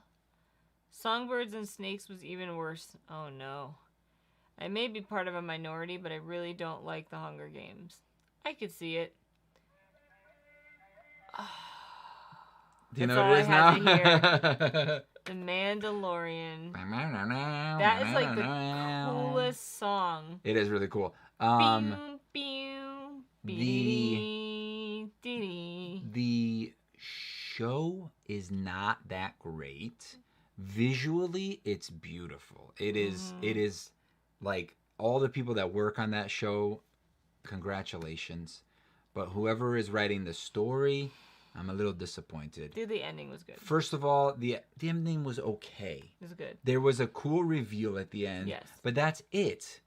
S2: Songbirds and Snakes was even worse. Oh no. I may be part of a minority, but I really don't like the Hunger Games. I could see it.
S1: Do you know what it is now?
S2: The Mandalorian. That is like the coolest song.
S1: It is really cool. The show is not that great. Visually, it's beautiful. It is like all the people that work on that show, congratulations. But whoever is writing the story, I'm a little disappointed.
S2: Dude, the ending was good.
S1: First of all, the ending was okay.
S2: It was good.
S1: There was a cool reveal at the end.
S2: Yes.
S1: But that's it.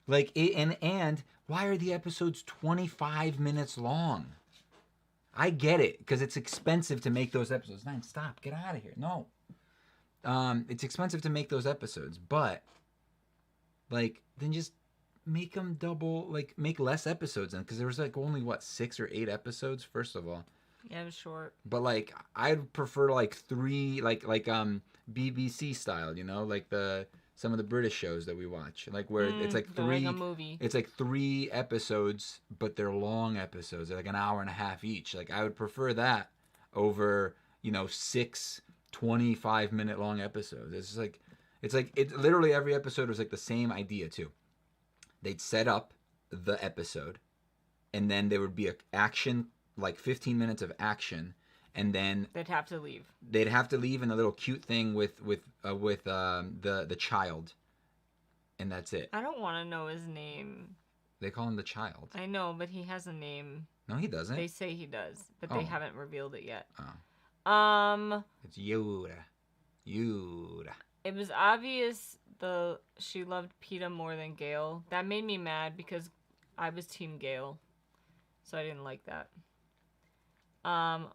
S1: Like, and why are the episodes 25 minutes long? I get it, because it's expensive to make those episodes. Man, stop. Get out of here. No. It's expensive to make those episodes, but, like, then just make them double, like, make less episodes then, because there was, like, only, 6 or 8 episodes, first of all.
S2: Yeah, it was short.
S1: But, like, I'd prefer, like, 3, like BBC style, you know, like some of the British shows that we watch, like where it's like 3,
S2: like a movie.
S1: It's like 3 episodes, but they're long episodes. They're like an hour and a half each. Like, I would prefer that over, 6 25-minute long episodes. It's like literally every episode was like the same idea too. They'd set up the episode, and then there would be a action, like 15 minutes of action, and then
S2: they'd have to leave.
S1: They'd have to leave in a little cute thing with the child, and that's it.
S2: I don't want to know his name.
S1: They call him the child.
S2: I know, but he has a name.
S1: No, he doesn't.
S2: They say he does, but they haven't revealed it yet.
S1: Oh. It's Yoda. Yoda.
S2: It was obvious she loved Peeta more than Gale. That made me mad because I was Team Gale, so I didn't like that.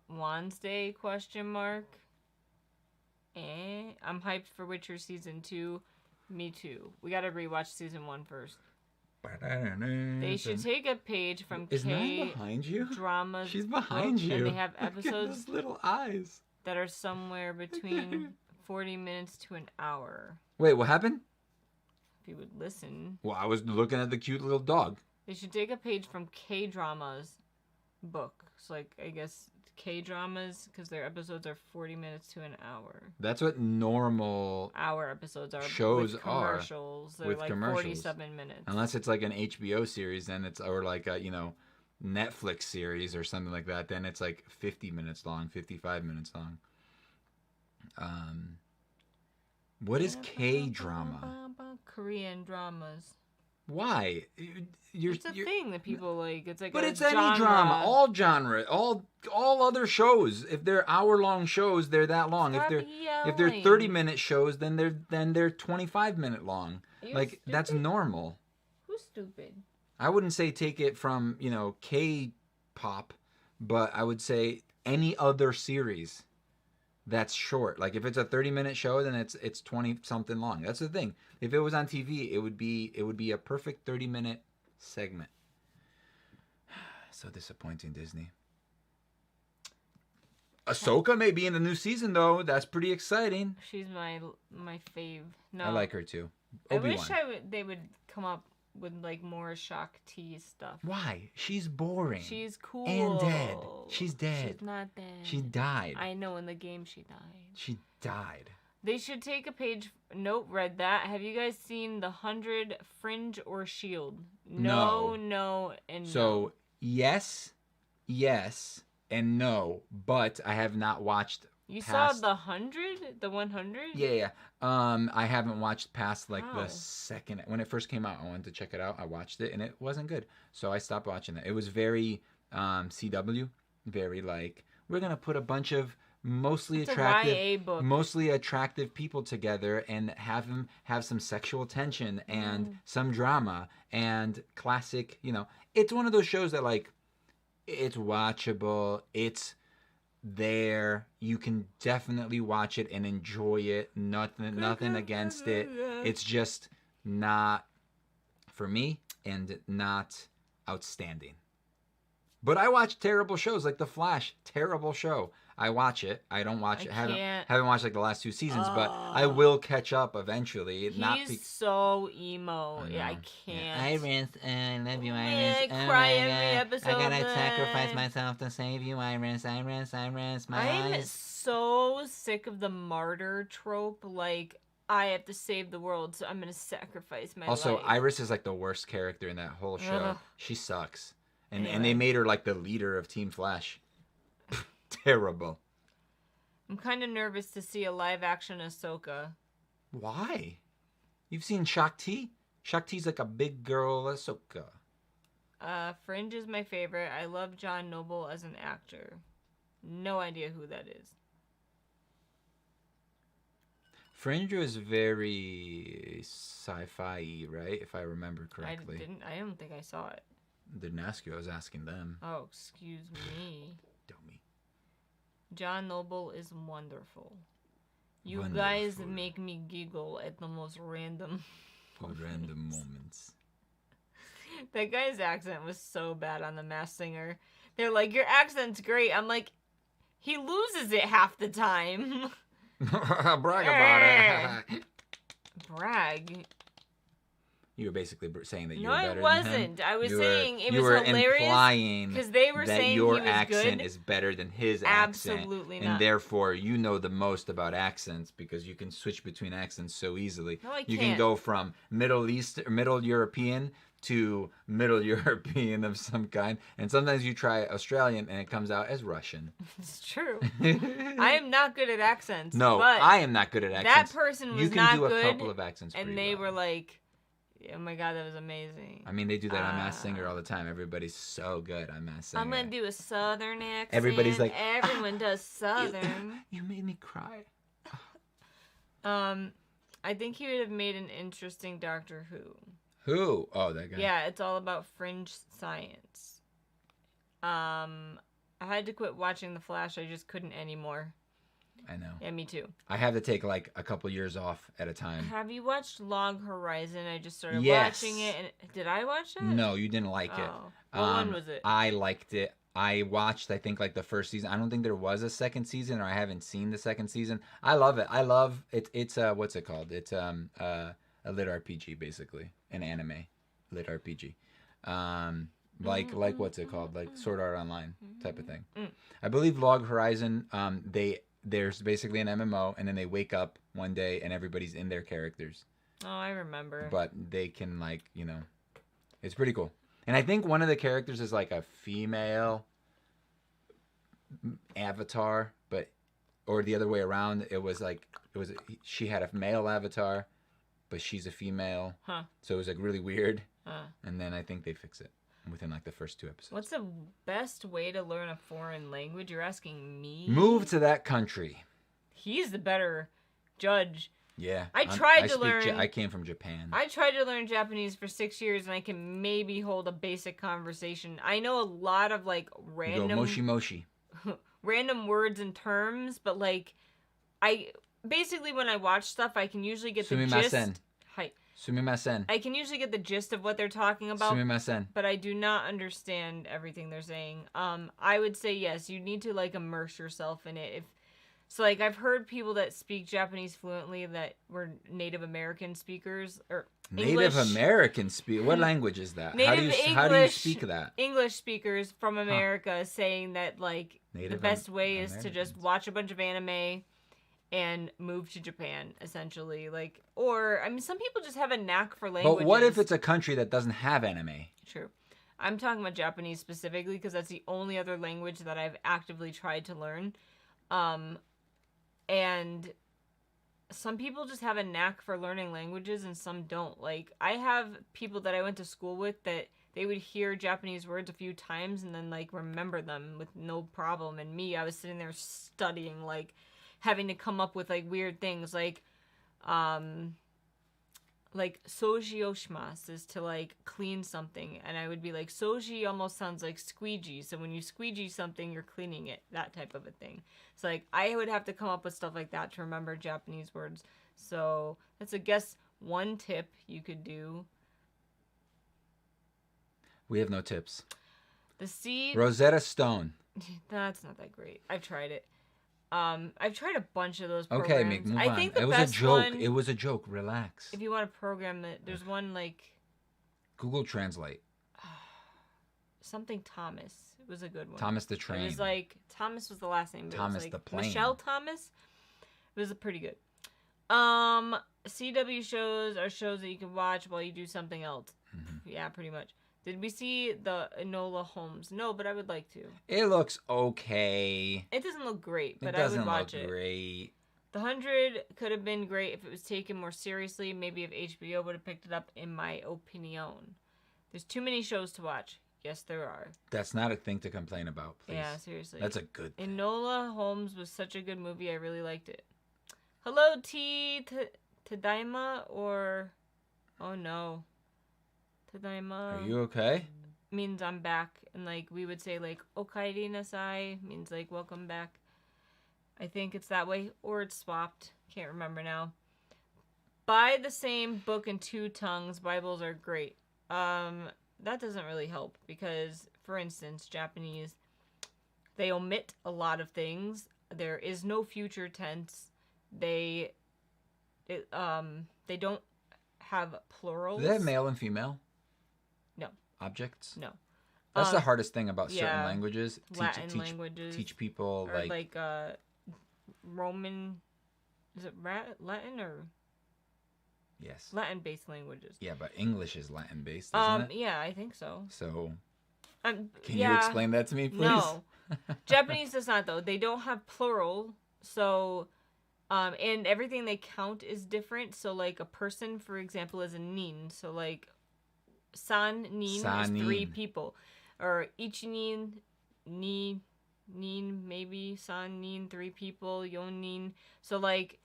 S2: Wednesday ? I'm hyped for Witcher season 2. Me too. We gotta rewatch season 1 first. They should take a page from
S1: Is Naya behind you?
S2: Dramas.
S1: She's behind you.
S2: And they have episodes
S1: those little eyes
S2: that are somewhere between 40 minutes to an hour.
S1: Wait, what happened?
S2: If you would listen.
S1: Well, I was looking at the cute little dog.
S2: They should take a page from K-Drama's book. So, like, I guess K-Dramas, because their episodes are 40 minutes to an hour.
S1: That's what normal
S2: hour episodes are.
S1: Shows
S2: with commercials. They're
S1: with
S2: like
S1: commercials.
S2: 47 minutes.
S1: Unless it's like an HBO series, then it's, or like a, Netflix series or something like that, then it's like 50 minutes long, 55 minutes long. What is K-drama?
S2: Korean dramas.
S1: Why?
S2: It's a thing that people like. It's like,
S1: but it's
S2: genre.
S1: Any drama, all genre, all other shows. If they're hour-long shows, they're that long.
S2: Stop
S1: If they're 30-minute things, then they're 25-minute long. Like,
S2: stupid?
S1: that's normal.
S2: Who's stupid?
S1: I wouldn't say take it from K-pop, but I would say any other series that's short. Like, if it's a 30-minute show, then it's 20-something long. That's the thing. If it was on TV, it would be a perfect 30-minute segment. So disappointing, Disney. Ahsoka may be in the new season, though. That's pretty exciting.
S2: She's my fave. No,
S1: I like her too.
S2: Obi-Wan. I wish they would come up with like more Shock T stuff.
S1: Why? She's boring.
S2: She's cool.
S1: And dead. She's dead.
S2: She's not dead.
S1: She died.
S2: I know, in the game she died.
S1: She died.
S2: They should take a page. Nope, read that. Have you guys seen the 100 Fringe or Shield? No, and
S1: so,
S2: no.
S1: yes, and no, but I have not watched.
S2: You saw the 100? The 100?
S1: Yeah. I haven't watched past the second. When it first came out, I wanted to check it out. I watched it and it wasn't good, so I stopped watching it. It was very CW, very like, we're gonna put a bunch of mostly attractive people together and have them have some sexual tension and some drama and classic. It's one of those shows that, like, it's watchable. It's there. You can definitely watch it and enjoy it. Nothing against it. It's just not for me and not outstanding. But I watch terrible shows like The Flash. Terrible show. I watch it. I don't watch it. Haven't watched like the last 2 seasons, but I will catch up eventually.
S2: He's so emo. Yeah, I can't.
S1: Iris, I love you, Iris.
S2: I cry every episode.
S1: I gotta sacrifice myself to save you, Iris. My
S2: I'm so sick of the martyr trope. Like, I have to save the world, so I'm gonna sacrifice my life.
S1: Also, Iris is like the worst character in that whole show.
S2: Ugh.
S1: She sucks. And they made her like the leader of Team Flash. Terrible.
S2: I'm kind of nervous to see a live-action Ahsoka.
S1: Why? You've seen Shakti? Shakti's like a big girl Ahsoka.
S2: Fringe is my favorite. I love John Noble as an actor. No idea who that is.
S1: Fringe was very sci-fi, right? If I remember correctly.
S2: I don't think I saw it.
S1: Didn't ask you. I was asking them.
S2: Oh, excuse me.
S1: Dummy.
S2: John Noble is wonderful. You guys make me giggle at the most random
S1: moments.
S2: That guy's accent was so bad on The Masked Singer. They're like, your accent's great. I'm like, he loses it half the time.
S1: Brag about it.
S2: Brag.
S1: You were basically saying that you were better than him.
S2: No, I wasn't. I was saying it was hilarious.
S1: You were implying
S2: because they were
S1: that
S2: saying
S1: your
S2: he was
S1: accent
S2: good.
S1: is better than his
S2: Absolutely
S1: accent.
S2: not.
S1: And therefore, you know the most about accents because you can switch between accents so easily.
S2: No, I can't.
S1: You can go from Middle European to Middle European of some kind. And sometimes you try Australian and it comes out as Russian.
S2: It's true. I am not good at accents.
S1: No,
S2: but
S1: I am not good at accents.
S2: That person was not good.
S1: You can do a couple of accents
S2: and they were like, oh my god, that was amazing.
S1: I mean, they do that on Masked Singer all the time. Everybody's so good on Masked Singer.
S2: I'm going to do a southern accent.
S1: Everybody's like...
S2: Everyone does southern.
S1: You made me cry.
S2: I think he would have made an interesting Doctor Who.
S1: Who? Oh, that guy.
S2: Yeah, it's all about fringe science. I had to quit watching The Flash. I just couldn't anymore.
S1: I know.
S2: Yeah, me too.
S1: I have to take like a couple years off at a time.
S2: Have you watched Log Horizon? I just started watching it. And did I watch it?
S1: No, you didn't like it.
S2: What one was it?
S1: I liked it. I watched, I think, like the first season. I don't think there was a second season, or I haven't seen the second season. I love it. I love it. It's what's it called? It's a lit RPG, basically, an anime lit RPG. Like what's it called? Like Sword Art Online type of thing. I believe Log Horizon. There's basically an MMO, and then they wake up one day and everybody's in their characters.
S2: Oh, I remember.
S1: But they can, like, you know, it's pretty cool. And I think one of the characters is like a female avatar, or the other way around. She had a male avatar, but she's a female.
S2: Huh.
S1: So it was like really weird. And then I think they fix it within like the first 2 episodes.
S2: What's the best way to learn a foreign language? You're asking me?
S1: Move to that country.
S2: He's the better judge.
S1: Yeah.
S2: I
S1: came from Japan.
S2: I tried to learn Japanese for 6 years, and I can maybe hold a basic conversation. I know a lot of like random
S1: you go moshi moshi.
S2: random words and terms, but like basically when I watch stuff, I can usually get the gist.
S1: Sumimasen.
S2: I can usually get the gist of what they're talking about.
S1: Sumimasen.
S2: But I do not understand everything they're saying. I would say yes, you need to like immerse yourself in it. So like I've heard people that speak Japanese fluently that were Native American speakers or
S1: Native American what language is that? How do you speak that?
S2: English speakers from America saying that like the best way is to just watch a bunch of anime and move to Japan, essentially. Like, or, I mean, some people just have a knack for languages.
S1: But what if it's a country that doesn't have anime?
S2: True. I'm talking about Japanese specifically because that's the only other language that I've actively tried to learn. And some people just have a knack for learning languages and some don't. Like, I have people that I went to school with that they would hear Japanese words a few times and then, like, remember them with no problem. And me, I was sitting there studying, like, having to come up with like weird things like soji oshimasu is to like clean something, and I would be like soji almost sounds like squeegee, so when you squeegee something you're cleaning it, that type of a thing. So like I would have to come up with stuff like that to remember Japanese words. So that's one tip you could do.
S1: We have no tips.
S2: The seed
S1: Rosetta Stone.
S2: That's not that great. I've tried it. I've tried a bunch of those programs.
S1: Okay, move on.
S2: think the
S1: it was
S2: best
S1: a joke.
S2: one,
S1: It was a joke. Relax.
S2: If you want to program it, there's one like
S1: Google Translate.
S2: Something Thomas. It was a good one.
S1: Thomas the Train.
S2: It was like Thomas was the last name. But
S1: Thomas
S2: it was like
S1: the Plane.
S2: Michelle Thomas. It was pretty good. CW shows are shows that you can watch while you do something else.
S1: Mm-hmm.
S2: Yeah, pretty much. Did we see the Enola Holmes? No, but I would like to.
S1: It looks okay.
S2: It doesn't look great, but I would watch it.
S1: It doesn't look great.
S2: The 100 could have been great if it was taken more seriously. Maybe if HBO would have picked it up, in my opinion. There's too many shows to watch. Yes, there are.
S1: That's not a thing to complain about, please.
S2: Yeah, seriously.
S1: That's a good thing.
S2: Enola Holmes was such a good movie. I really liked it. Hello, Tadaima, or... Oh, no. Tadaima.
S1: Are you okay?
S2: Means I'm back. And, like, we would say, like, Okaeri nasai means, like, welcome back. I think it's that way. Or it's swapped. Can't remember now. Buy the same book in 2 tongues. Bibles are great. That doesn't really help. Because, for instance, Japanese, they omit a lot of things. There is no future tense. They don't have plurals.
S1: Do they have male and female?
S2: No.
S1: Objects?
S2: No.
S1: That's the hardest thing about certain languages.
S2: Latin languages.
S1: Teach people,
S2: or like Roman... Is it Latin or...
S1: Yes.
S2: Latin-based languages.
S1: Yeah, but English is Latin-based, isn't it?
S2: Yeah, I think so.
S1: So... Can you explain that to me, please?
S2: No. Japanese does not, though. They don't have plural, so... and everything they count is different. So, like, a person, for example, is a nin. So, like, nin is 3 people. Or ichi nin, maybe. Nin, 3 people. Nin. So, like,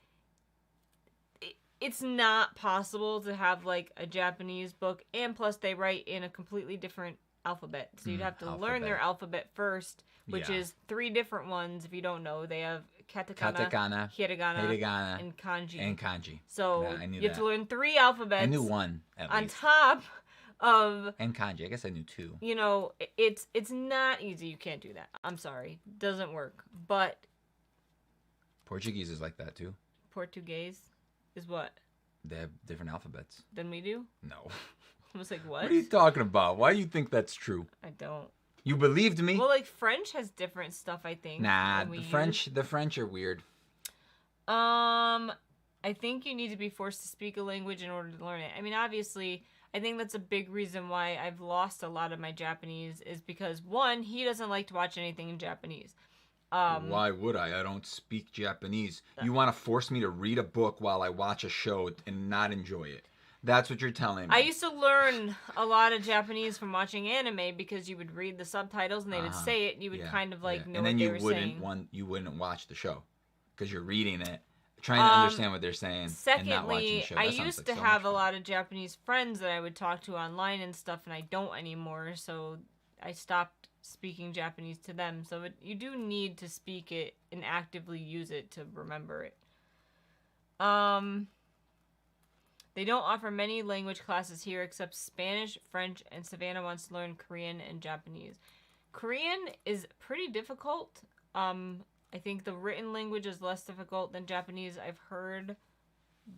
S2: it's not possible to have, like, a Japanese book. And plus, they write in a completely different alphabet. So, you'd have to learn their alphabet first, which is 3 different ones, if you don't know. They have katakana, hiragana, and kanji. So you have to learn 3 alphabets.
S1: I knew 1 at
S2: on
S1: least.
S2: top of...
S1: And kanji. I guess I knew 2.
S2: You know, it's not easy. You can't do that. I'm sorry. Doesn't work. But...
S1: Portuguese is like that, too.
S2: Portuguese is what?
S1: They have different alphabets.
S2: Than we do?
S1: No.
S2: I was like, what?
S1: What are you talking about? Why do you think that's true?
S2: I don't.
S1: You believed me?
S2: Well, like, French has different stuff, I think.
S1: Nah, the French are weird.
S2: I think you need to be forced to speak a language in order to learn it. I mean, obviously, I think that's a big reason why I've lost a lot of my Japanese is because, 1, he doesn't like to watch anything in Japanese.
S1: Why would I? I don't speak Japanese. You want to force me to read a book while I watch a show and not enjoy it. That's what you're telling me.
S2: I used to learn a lot of Japanese from watching anime because you would read the subtitles and they would say it and you would kind of like know what they were saying.
S1: You wouldn't watch the show because you're reading it, trying to understand what they're saying and not watching the show.
S2: I used to have a lot of Japanese friends that I would talk to online and stuff, and I don't anymore, so I stopped speaking Japanese to them. So you do need to speak it and actively use it to remember it. They don't offer many language classes here except Spanish, French, and Savannah wants to learn Korean and Japanese. Korean is pretty difficult. I think the written language is less difficult than Japanese, I've heard.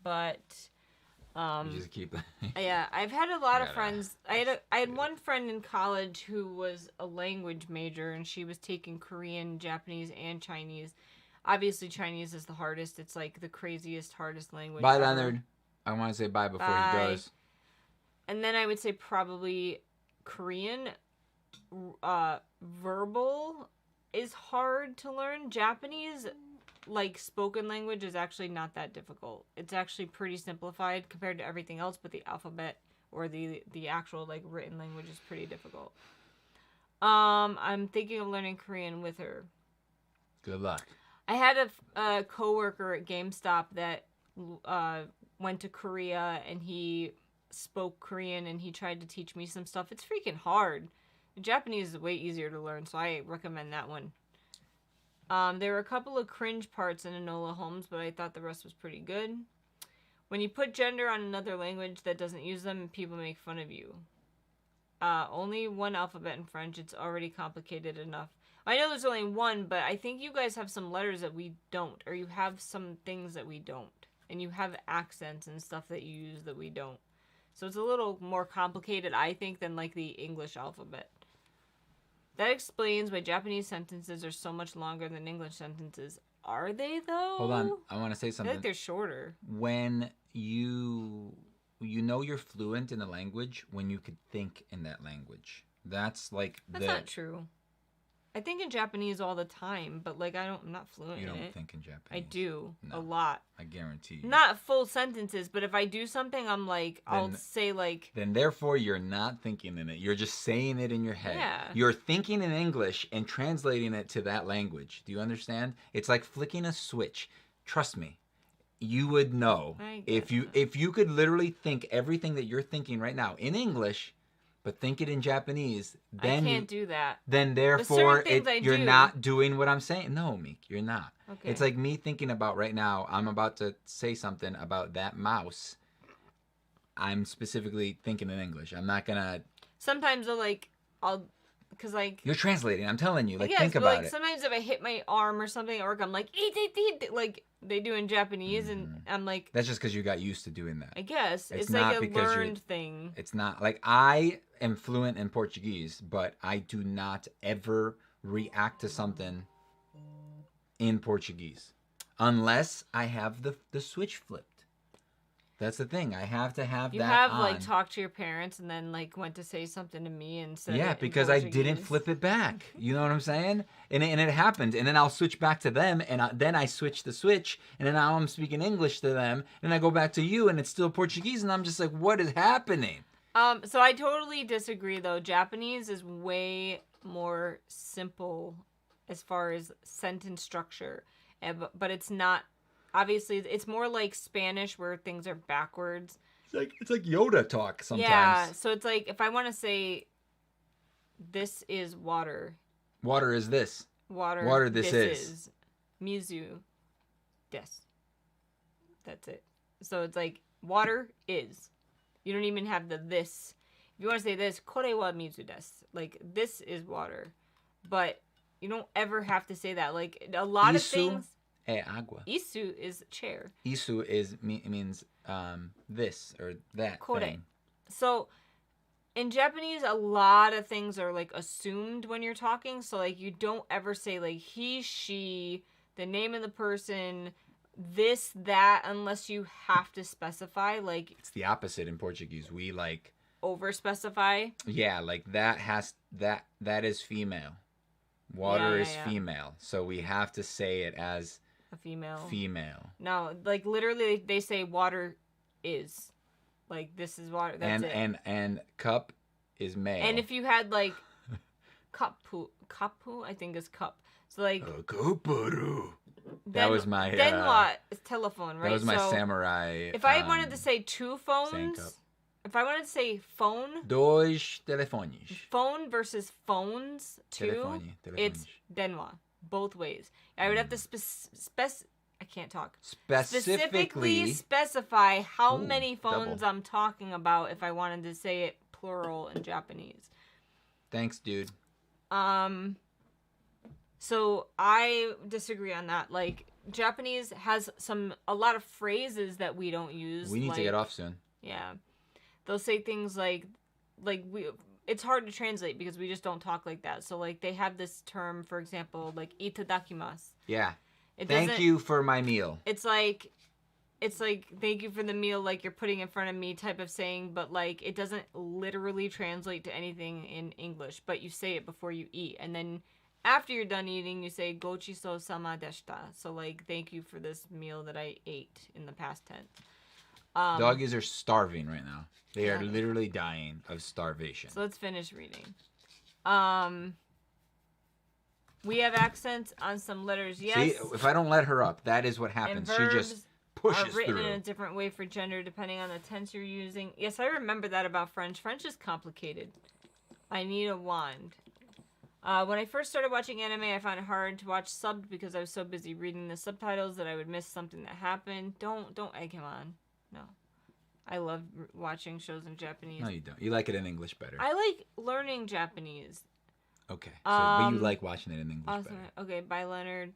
S2: But
S1: you just keep
S2: yeah, I've had a lot of friends. I had one friend in college who was a language major and she was taking Korean, Japanese, and Chinese. Obviously Chinese is the hardest. It's like the craziest, hardest language.
S1: Bye, Leonard. I want to say bye before he goes.
S2: And then I would say probably Korean. Verbal is hard to learn. Japanese, like spoken language, is actually not that difficult. It's actually pretty simplified compared to everything else, but the alphabet or the actual like written language is pretty difficult. I'm thinking of learning Korean with her.
S1: Good luck.
S2: I had a coworker at GameStop that went to Korea and he spoke Korean and he tried to teach me some stuff. It's freaking hard. Japanese is way easier to learn, so I recommend that one. There were a couple of cringe parts in Enola Holmes, but I thought the rest was pretty good. When you put gender on another language that doesn't use them, people make fun of you. Only 1 alphabet in French. It's already complicated enough. I know there's only 1, but I think you guys have some letters that we don't, or you have some things that we don't. And you have accents and stuff that you use that we don't. So it's a little more complicated, I think, than like the English alphabet. That explains why Japanese sentences are so much longer than English sentences. Are they, though?
S1: Hold on. I want to say something.
S2: I feel like they're shorter.
S1: When you you're fluent in the language when you could think in that language. That's like
S2: That's not true. I think in Japanese all the time, but like I'm not fluent in it.
S1: You don't think in Japanese.
S2: I do a lot.
S1: I guarantee you.
S2: Not full sentences, but if I do something, I'm like, I'll say like.
S1: Then therefore you're not thinking in it. You're just saying it in your head.
S2: Yeah.
S1: You're thinking in English and translating it to that language. Do you understand? It's like flicking a switch. Trust me. You would know if you could literally think everything that you're thinking right now in English, but think it in Japanese. Then
S2: I can't do that.
S1: Then therefore you're not doing what I'm saying. No, Meek, you're not.
S2: Okay.
S1: It's like me thinking about right now. I'm about to say something about that mouse. I'm specifically thinking in English. I'm not gonna.
S2: Sometimes because like
S1: you're translating. I'm telling you. Like
S2: yes,
S1: think
S2: but
S1: about
S2: like,
S1: it.
S2: Sometimes if I hit my arm or something at work, I'm like eat, like they do in Japanese, and I'm like.
S1: That's just because you got used to doing that.
S2: I guess it's like a learned thing.
S1: It's not like I am fluent in Portuguese, but I do not ever react to something in Portuguese unless I have the switch flipped. That's the thing. I have to have
S2: you
S1: that
S2: have
S1: on.
S2: Like talked to your parents and then like went to say something to me and said
S1: yeah, because I didn't flip it back. You know what I'm saying? And it happened. And then I'll switch back to them, and then I switch the switch, and then now I'm speaking English to them, and I go back to you, and it's still Portuguese, and I'm just like, what is happening?
S2: So I totally disagree though. Japanese is way more simple as far as sentence structure, but it's not. Obviously, it's more like Spanish where things are backwards.
S1: It's like Yoda talk sometimes.
S2: Yeah, so it's like if I want to say, "This is water."
S1: Water is this.
S2: Water.
S1: This is.
S2: Mizu. Des. That's it. So it's like water is. You don't even have the this. If you want to say this, kore wa mizu desu. Like this is water, but you don't ever have to say that. Like a lot of things.
S1: Agua.
S2: Isu is chair.
S1: Isu means this or that
S2: Kore.
S1: thing.
S2: So in Japanese, a lot of things are like assumed when you're talking. So like you don't ever say like he, she, the name of the person, this, that, unless you have to specify. Like
S1: it's the opposite in Portuguese. We like
S2: over specify.
S1: Yeah, like that is female. Water is female, so we have to say it as
S2: a female.
S1: No,
S2: like literally they say water is. Like this is water. That's it.
S1: And cup is male.
S2: And if you had like kapu, I think is cup. So like
S1: Kopuru. That was my
S2: Denwa is telephone, right?
S1: That was my samurai.
S2: If I wanted to say two phones, if I wanted to say phone,
S1: dois telefones.
S2: Phone versus phones, two, it's denwa. Both ways. I would have to I can't talk. Specifically specify how many phones I'm talking about if I wanted to say it plural in Japanese.
S1: Thanks, dude.
S2: So I disagree on that. Like Japanese has a lot of phrases that we don't use.
S1: We need to get off soon.
S2: Yeah. They'll say things like it's hard to translate because we just don't talk like that. So like they have this term, for example, like itadakimasu.
S1: Yeah. Thank you for my meal.
S2: It's like thank you for the meal, like you're putting in front of me type of saying, but like it doesn't literally translate to anything in English, but you say it before you eat, and then after you're done eating, you say gochiso sama deshita. So like thank you for this meal that I ate in the past tense.
S1: Doggies are starving right now. They are literally dying of starvation.
S2: So let's finish reading. We have accents on some letters. Yes.
S1: See, if I don't let her up, that is what happens. She just pushes through.
S2: Are written in a different way for gender depending on the tense you're using. Yes, I remember that about French. French is complicated. I need a wand. When I first started watching anime, I found it hard to watch subbed because I was so busy reading the subtitles that I would miss something that happened. Don't egg him on. No. I love watching shows in Japanese.
S1: No, you don't. You like it in English better.
S2: I like learning Japanese.
S1: Okay. But you like watching it in English better.
S2: Okay, bye, Leonard.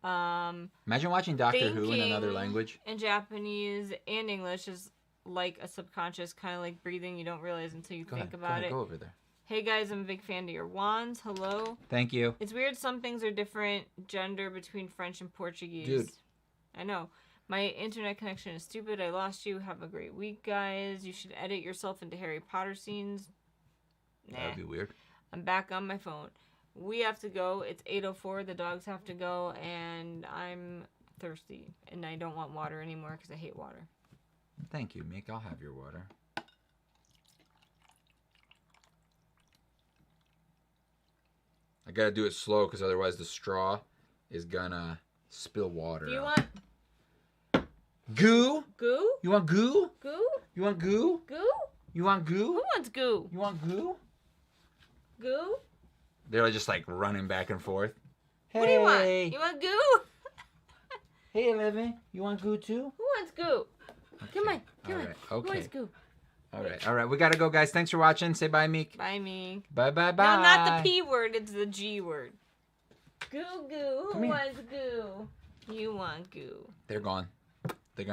S1: Imagine watching Doctor Who in another language.
S2: In Japanese and English is like a subconscious, kind of like breathing. You don't realize until you think about it.
S1: Go over there.
S2: Hey guys, I'm a big fan of your wands. Hello.
S1: Thank you.
S2: It's weird some things are different gender between French and Portuguese.
S1: Dude.
S2: I know. My internet connection is stupid. I lost you. Have a great week, guys. You should edit yourself into Harry Potter scenes. Nah.
S1: That would be weird.
S2: I'm back on my phone. We have to go. It's 8:04. The dogs have to go, and I'm thirsty, and I don't want water anymore because I hate water.
S1: Thank you, Meek. I'll have your water. I gotta do it slow because otherwise the straw is gonna spill water.
S2: Do you
S1: out.
S2: want
S1: goo?
S2: Goo?
S1: You want goo?
S2: Goo?
S1: You want goo?
S2: Goo?
S1: You want goo?
S2: Who wants goo?
S1: You want goo?
S2: Goo?
S1: They're just like running back and forth. Hey.
S2: What do you want? You want goo?
S1: Hey, Eleven. You want goo too?
S2: Who wants goo?
S1: Okay.
S2: Come on. Come
S1: All
S2: on.
S1: right.
S2: Who
S1: Okay.
S2: wants goo?
S1: All right. We gotta go, guys. Thanks for watching. Say bye, Meek.
S2: Bye, Meek.
S1: Bye.
S2: No, not the P word. It's the G word. Goo goo. Who wants goo? You want goo.
S1: They're gone.